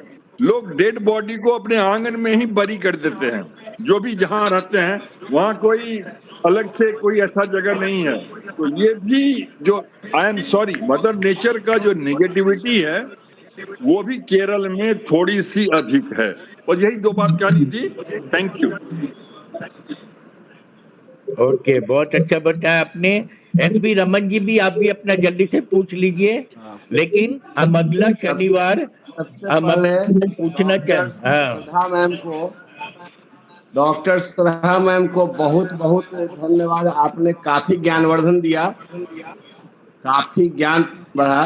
लोग डेड बॉडी को अपने आंगन में ही बरी कर देते हैं। जो भी जहां रहते हैं वहां कोई अलग से कोई ऐसा जगह नहीं है। तो ये भी जो I am sorry, mother nature का जो निगेटिविटी है वो भी केरल में थोड़ी सी अधिक है। और यही 2 बात कहनी थी। Thank you. ओके, बहुत अच्छा बताया आपने। एसबी रमन जी भी, आप भी अपना जल्दी से पूछ लीजिए। लेकिन हम अगला शनिवार पूछना श्रद्धा मैम को, डॉक्टर श्रद्धा मैम को बहुत बहुत धन्यवाद। आपने काफी ज्ञानवर्धन दिया, काफी ज्ञान बढ़ा।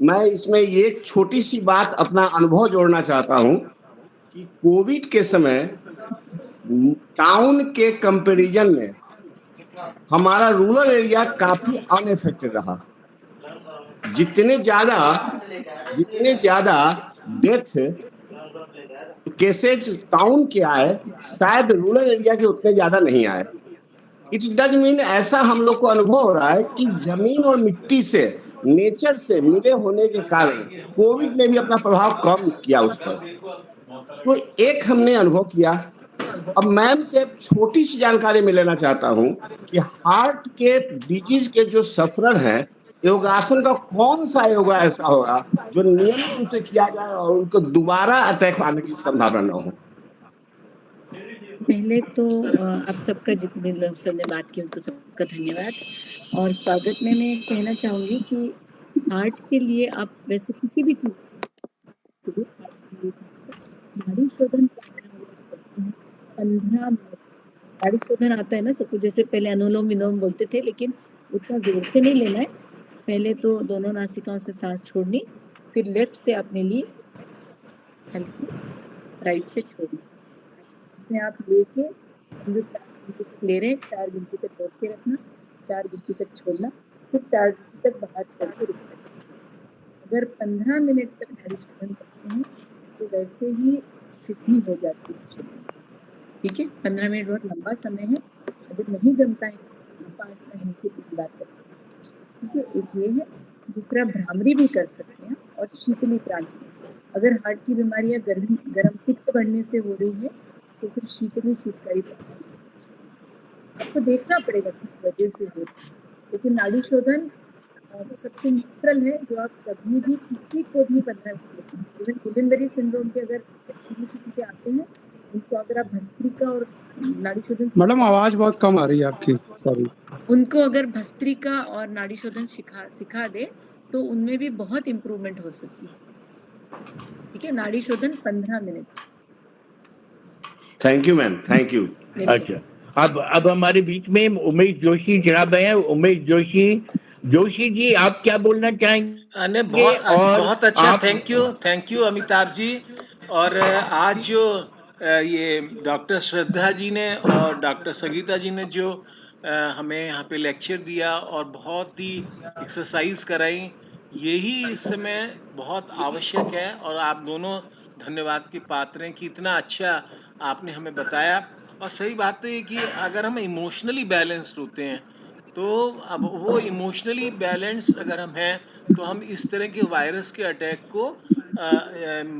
मैं इसमें एक छोटी सी बात, अपना अनुभव जोड़ना चाहता हूं कि कोविड के समय टाउन के कंपैरिजन में हमारा रूरल एरिया काफी अनएफेक्टेड रहा। जितने ज्यादा डेथ केसेज टाउन के आए, शायद रूरल एरिया के उतने ज्यादा नहीं आए। इट डज मीन ऐसा हम लोग को अनुभव हो रहा है कि जमीन और मिट्टी से, नेचर से मिले होने के कारण कोविड ने भी अपना प्रभाव कम किया उस पर। तो एक हमने अनुभव किया। अब मैम से एक छोटी सी जानकारी मैं लेना चाहता हूं कि हार्ट के डिजीज के जो सफरर हैं, योगासन का कौन सा योगा ऐसा होगा जो नियमित रूप से किया जाए और उनको दोबारा अटैक आने की संभावना न हो। पहले तो आप सबका जितने लोग सबने बात की उनको सबका धन्यवाद। और स्वागत में मैं कहना चाहूँगी कि हार्ट के लिए आप वैसे किसी भी चीज़ के लिए नाड़ी शोधन 15 मिनट। नाड़ी शोधन आता है ना सबको, जैसे पहले अनुलोम विलोम बोलते थे, लेकिन उतना जोर से नहीं लेना है। पहले तो दोनों नासिकाओं से सांस छोड़नी, फिर लेफ्ट से आपने ली, हल्की राइट से छोड़नी। इसमें आप लेके समझो 4 गिनती तक ले रहे हैं, 4 गिनती तक रोक के रखना, 4 गिनती तक छोड़ना, फिर 4 गिनती तक बाहर छोड़ के रुकना। अगर 15 मिनट तक नाड़ी शोधन करते हैं तो वैसे ही सिद्धि हो जाती है। ठीक है, 15 मिनट बहुत लंबा समय है। अगर नहीं जमता है तो 5 मिनट की 3 बार करें। ठीक है, एक ये है। दूसरा, भ्रामरी भी कर सकते हैं और शीतली प्राणायाम। अगर हार्ट की बीमारी या गर्म पित्त बढ़ने से हो रही है तो फिर शीतकारी प्राणायाम आपको देखना पड़ेगा किस वजह से हो रही है। लेकिन नाड़ी शोधन सबसे न्यूट्रल है, जो आप कभी भी किसी को भी 15 मिनट, इवन गुलेनबेरी सिंड्रोम के अगर शुरू के आते हैं उनको अगर आप भस्त्रिका और नाड़ी शोधन, मैडम आवाज बहुत कम आ रही है आपकी, सॉरी। उनको अगर भस्त्रिका और नाड़ी शोधन सिखा दे तो उनमें भी बहुत इम्प्रूवमेंट हो सकती है। ठीक है, नाड़ी शोधन 15 minute. Thank you ma'am, thank you. अच्छा, अब हमारे बीच में उमेश जोशी जनाब हैं। उमेश जोशी जी, आप क्या बोलना चाहेंगे? बहुत अच्छा, थैंक यू अमिताभ जी। और आज जो ये डॉक्टर श्रद्धा जी ने और डॉक्टर संगीता जी ने जो हमें यहाँ पे लेक्चर दिया और बहुत ही एक्सरसाइज कराई, यही इस समय बहुत आवश्यक है। और आप दोनों धन्यवाद के पात्र हैं कि इतना अच्छा आपने हमें बताया। और सही बात तो ये कि अगर हम इमोशनली बैलेंस्ड होते हैं तो अब वो इमोशनली बैलेंस अगर हम हैं तो हम इस तरह के वायरस के अटैक को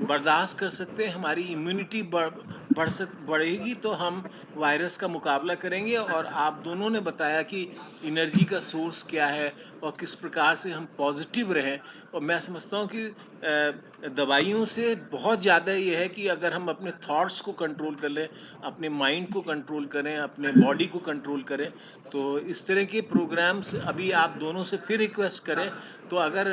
बर्दाश्त कर सकते हैं। हमारी इम्यूनिटी बढ़ेगी तो हम वायरस का मुकाबला करेंगे। और आप दोनों ने बताया कि एनर्जी का सोर्स क्या है और किस प्रकार से हम पॉजिटिव रहें। और मैं समझता हूँ कि दवाइयों से बहुत ज़्यादा ये है कि अगर हम अपने थॉट्स को कंट्रोल कर लें, अपने माइंड को कंट्रोल करें, अपने बॉडी को कंट्रोल करें, तो इस तरह के प्रोग्राम्स अभी आप दोनों से फिर रिक्वेस्ट करें। तो अगर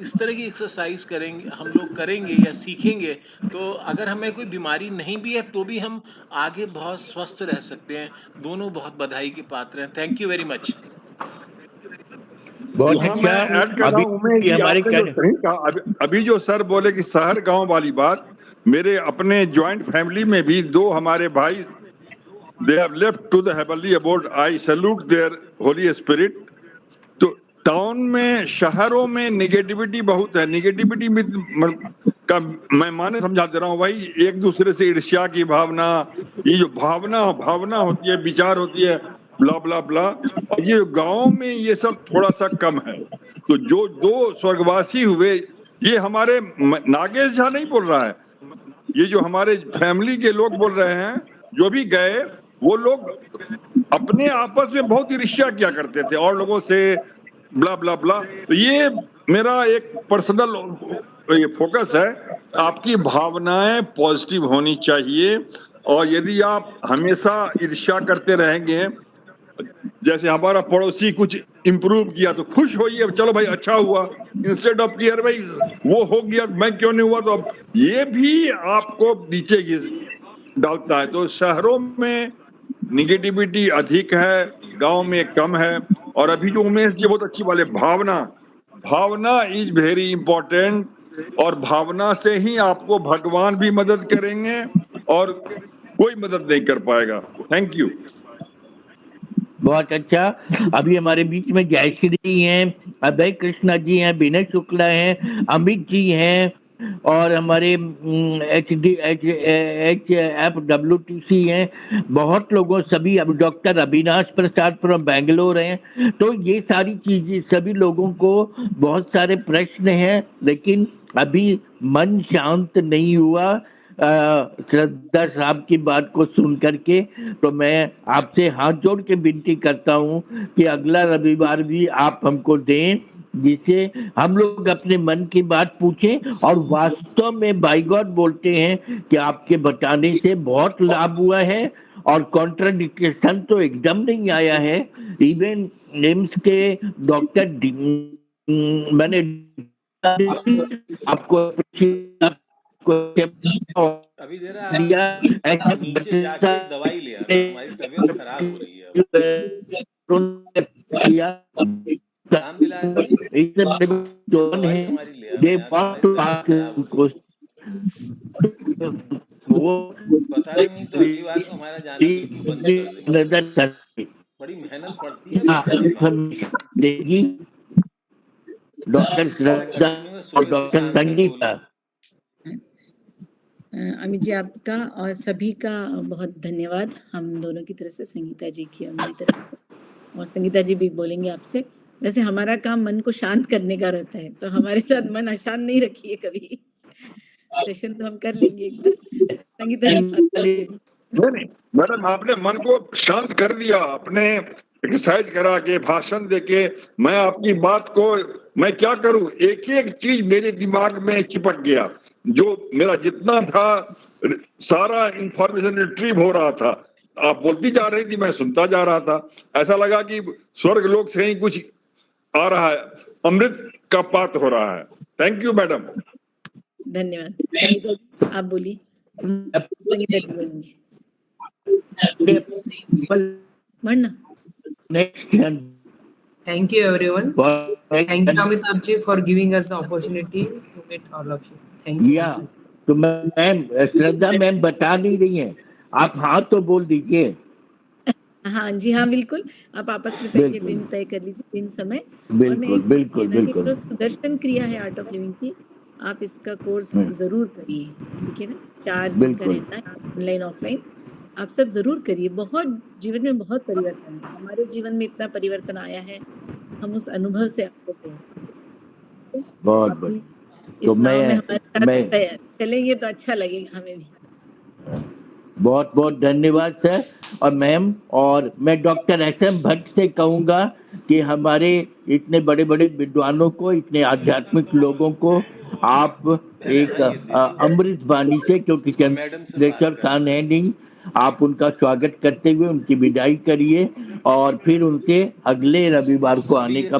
इस तरह की एक्सरसाइज करेंगे, हम लोग करेंगे या सीखेंगे, तो अगर हमें कोई बीमारी नहीं भी है तो भी हम आगे बहुत स्वस्थ रह सकते हैं। दोनों बहुत बधाई के पात्र हैं। Thank you very much. बहुत यहाँ मैं अच्छा। ऐड कर रहा हूँ उमेश जी, आपने जो सही कहा, अभी जो सर बोले कि शहर गांव वाली बात, मेरे अपने ज्वाइंट फैमिली में भी 2 हमारे भाई they have left to the heavenly abode. I salute their holy spirit. तो टाउन में, शहरों में निगेटिविटी बहुत है। निगेटिविटी में का मैं माने समझा दे रहा हूँ भाई, एक दूसरे से ईर्ष्या की भावना, ये जो भावना होती है, विचार होती है, ब्ला ब्ला ब्ला, और ये गांव में ये सब थोड़ा सा कम है। तो जो 2 स्वर्गवासी हुए, ये हमारे नागेश झा नहीं बोल रहा है, ये जो हमारे फैमिली के लोग बोल रहे हैं, जो भी गए वो लोग अपने आपस में बहुत ईर्ष्या किया करते थे और लोगों से, ब्ला ब्ला ब्ला। तो ये मेरा एक पर्सनल ये फोकस है, आपकी भावनाएं पॉजिटिव होनी चाहिए। और यदि आप हमेशा ईर्ष्या करते रहेंगे, जैसे हमारा पड़ोसी कुछ इंप्रूव किया तो खुश होइए, चलो भाई अच्छा हुआ, इंस्टेड ऑफ कि यार भाई वो हो गया मैं क्यों नहीं हुआ, तो अब ये भी आपको नीचे डालता है। तो शहरों में निगेटिविटी अधिक है, गांव में कम है। और अभी जो उमेश जी बहुत अच्छी वाले, भावना इज वेरी इंपॉर्टेंट, और भावना से ही आपको भगवान भी मदद करेंगे और कोई मदद नहीं कर पाएगा। Thank you. बहुत अच्छा। अभी हमारे बीच में जयश्री हैं, अभय कृष्णा जी हैं, विनय शुक्ला हैं, अमित जी हैं, और हमारे HFWTC हैं, बहुत लोगों सभी, अब doctor Avinash Prasad from Bangalore हैं। तो ये सारी चीजें, सभी लोगों को बहुत सारे प्रश्न हैं, लेकिन अभी मन शांत नहीं हुआ श्रद्धा साहब की बात को सुन करके। तो मैं आपसे हाथ जोड़ के विनती करता हूं कि अगला रविवार भी आप हमको दें, जिसे हम लोग अपने मन की बात पूछें। और वास्तव में बाय गॉड बोलते हैं कि आपके बताने से बहुत लाभ हुआ है और कॉन्ट्राडिक्शन तो एकदम नहीं आया है। इवन एम्स के डॉक्टर मैंने आपको अभी दे रहा है, आप नीचे जाके दवाई ले आना, हमारी तबीयत खराब हो रही है। रामविलास जी, दवाई हमारी ले आना, वो पता नहीं, तो अगली बार को हमारा जाना बिल्कुल बंद कर देंगे। बड़ी मेहनत पड़ती है देगी डॉक्टर श्रद्धा और डॉक्टर संगीता। अमित जी, आपका और सभी का बहुत धन्यवाद, हम दोनों की तरफ से, संगीता जी की और मेरी तरफ से। और संगीता जी भी बोलेंगे आपसे। वैसे हमारा काम मन को शांत करने का रहता है, तो हमारे साथ मन अशांत नहीं रखिए कभी। सेशन तो हम कर लेंगे एक बार। संगीता जी, नहीं मैडम, आपने मन को शांत कर दिया, आपने एक्सरसाइज करा के, भाषण देके। मैं आपकी बात को मैं क्या करूं, एक एक चीज मेरे दिमाग में चिपक गया। जो मेरा जितना था सारा इंफॉर्मेशन रिट्रीव हो रहा था, आप बोलती जा रही थी, मैं सुनता जा रहा था। ऐसा लगा कि स्वर्ग लोक से ही कुछ आ रहा है, अमृत का पात हो रहा है। Thank you madam. धन्यवाद। संगीता जी, आप बोलिए। संगीता जी बोलेंगे। Thank you everyone. Thank you Amitabh ji for giving us the opportunity to meet all of you. Thank you. तो मैम, श्रद्धा मैम बता नहीं रही हैं, आप हाँ तो बोल दीजिए। हाँ जी, हाँ बिल्कुल, आप आपस में तय दिन तय कर लीजिए, दिन समय। और मैं एक चीज कहना कि जो सुदर्शन क्रिया है आर्ट ऑफ लिविंग की, आप इसका कोर्स जरूर करिए, ठीक है ना। 4 दिन का रहता है, ऑनलाइन ऑफलाइन, आप सब जरूर करिए। बहुत जीवन में बहुत परिवर्तन है, हमारे जीवन में इतना परिवर्तन आया है, हम उस अनुभव से आपको कहें। बहुत इस नाव में हमारे साथ चलेंगे तो अच्छा लगेगा हमें भी। बहुत बहुत धन्यवाद सर और मैम। और मैं डॉक्टर SM भट्ट से कहूँगा कि हमारे इतने बड़े बड़े विद्वानों को, इतने आध्यात्मिक लोगों को आप एक अमृत वाणी से, क्योंकि चंद्रेश्वर खान है नहीं, आप उनका स्वागत करते हुए उनकी विदाई करिए। और फिर उनसे अगले रविवार को आने का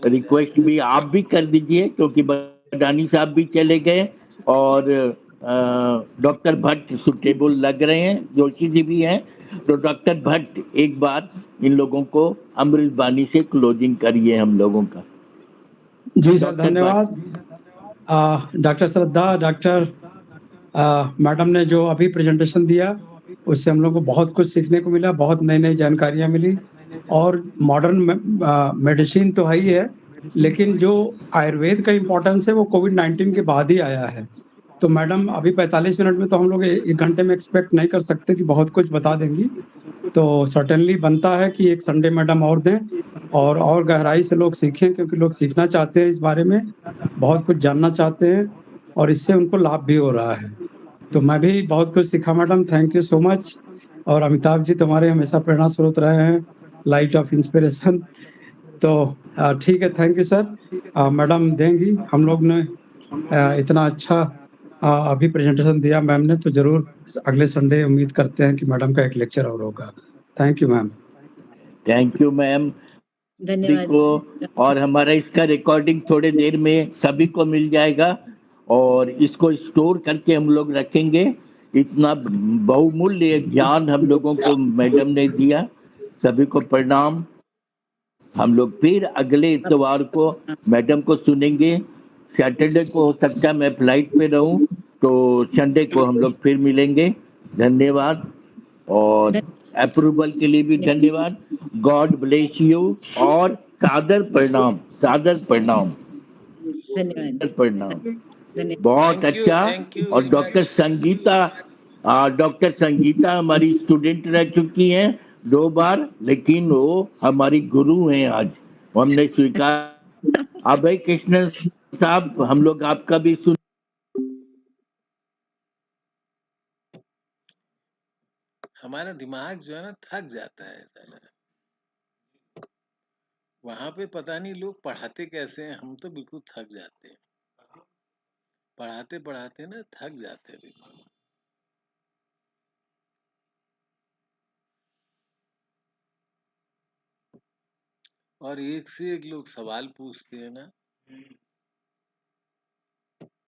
रिक्वेस्ट भी आप भी कर दीजिए, क्योंकि बदानी साहब भी चले गए और डॉक्टर भट्ट सुटेबल लग रहे हैं, जोशी जी भी हैं। तो डॉक्टर भट्ट एक बार इन लोगों को अमृत वाणी से क्लोजिंग करिए हम लोगों का। जी सर, धन्यवाद। डॉक्टर श्रद्धा, डॉक्टर मैडम ने जो अभी प्रेजेंटेशन दिया, उससे हम लोग को बहुत कुछ सीखने को मिला, बहुत नई नई जानकारियाँ मिली। और मॉडर्न मेडिसिन तो है ही है, लेकिन जो आयुर्वेद का इम्पोर्टेंस है वो कोविड-19 के बाद ही आया है। तो मैडम अभी 45 मिनट में तो हम लोग 1 घंटे में एक्सपेक्ट नहीं कर सकते कि बहुत कुछ बता देंगी। तो सर्टेनली बनता है कि एक संडे मैडम और दें और गहराई से लोग सीखें, क्योंकि लोग सीखना चाहते हैं, इस बारे में बहुत कुछ जानना चाहते हैं और इससे उनको लाभ भी हो रहा है। तो मैं भी बहुत कुछ सीखा madam, thank you so much. और अमिताभ जी तुम्हारे हमेशा प्रेरणा स्रोत रहे हैं, लाइट ऑफ इंस्पिरेशन। तो ठीक है, थैंक यू सर। मैडम देंगी, हम लोग ने इतना अच्छा अभी प्रेजेंटेशन दिया मैम ने, तो जरूर अगले संडे उम्मीद करते हैं कि मैडम का एक लेक्चर और होगा। Thank you ma'am. Thank you ma'am, धन्यवाद। और हमारा इसका रिकॉर्डिंग थोड़ी देर में सभी को मिल जाएगा और इसको स्टोर करके हम लोग रखेंगे। इतना बहुमूल्य ज्ञान हम लोगों को मैडम ने दिया, सभी को प्रणाम। हम लोग फिर अगले इतवार को मैडम को सुनेंगे। सैटरडे को हो सकता है मैं फ्लाइट पे रहूं, तो संडे को हम लोग फिर मिलेंगे। धन्यवाद और अप्रूवल के लिए भी धन्यवाद। गॉड ब्लेस यू और सादर प्रणाम, सादर प्रणाम, धन्यवाद, प्रणाम। बहुत थैंक यू अच्छा। और वेरी मच। डॉक्टर संगीता हमारी स्टूडेंट रह चुकी हैं 2 बार, लेकिन वो हमारी गुरु हैं आज, हमने स्वीकार। अभय कृष्णन साहब, हम लोग आपका भी सुन। हमारा दिमाग जो है ना थक जाता है साला। वहां पे पता नहीं लोग पढ़ाते कैसे हैं, हम तो बिल्कुल थक जाते हैं। पढ़ाते पढ़ाते ना थक जाते हैं बिल्कुल। और एक से एक लोग सवाल पूछते हैं ना,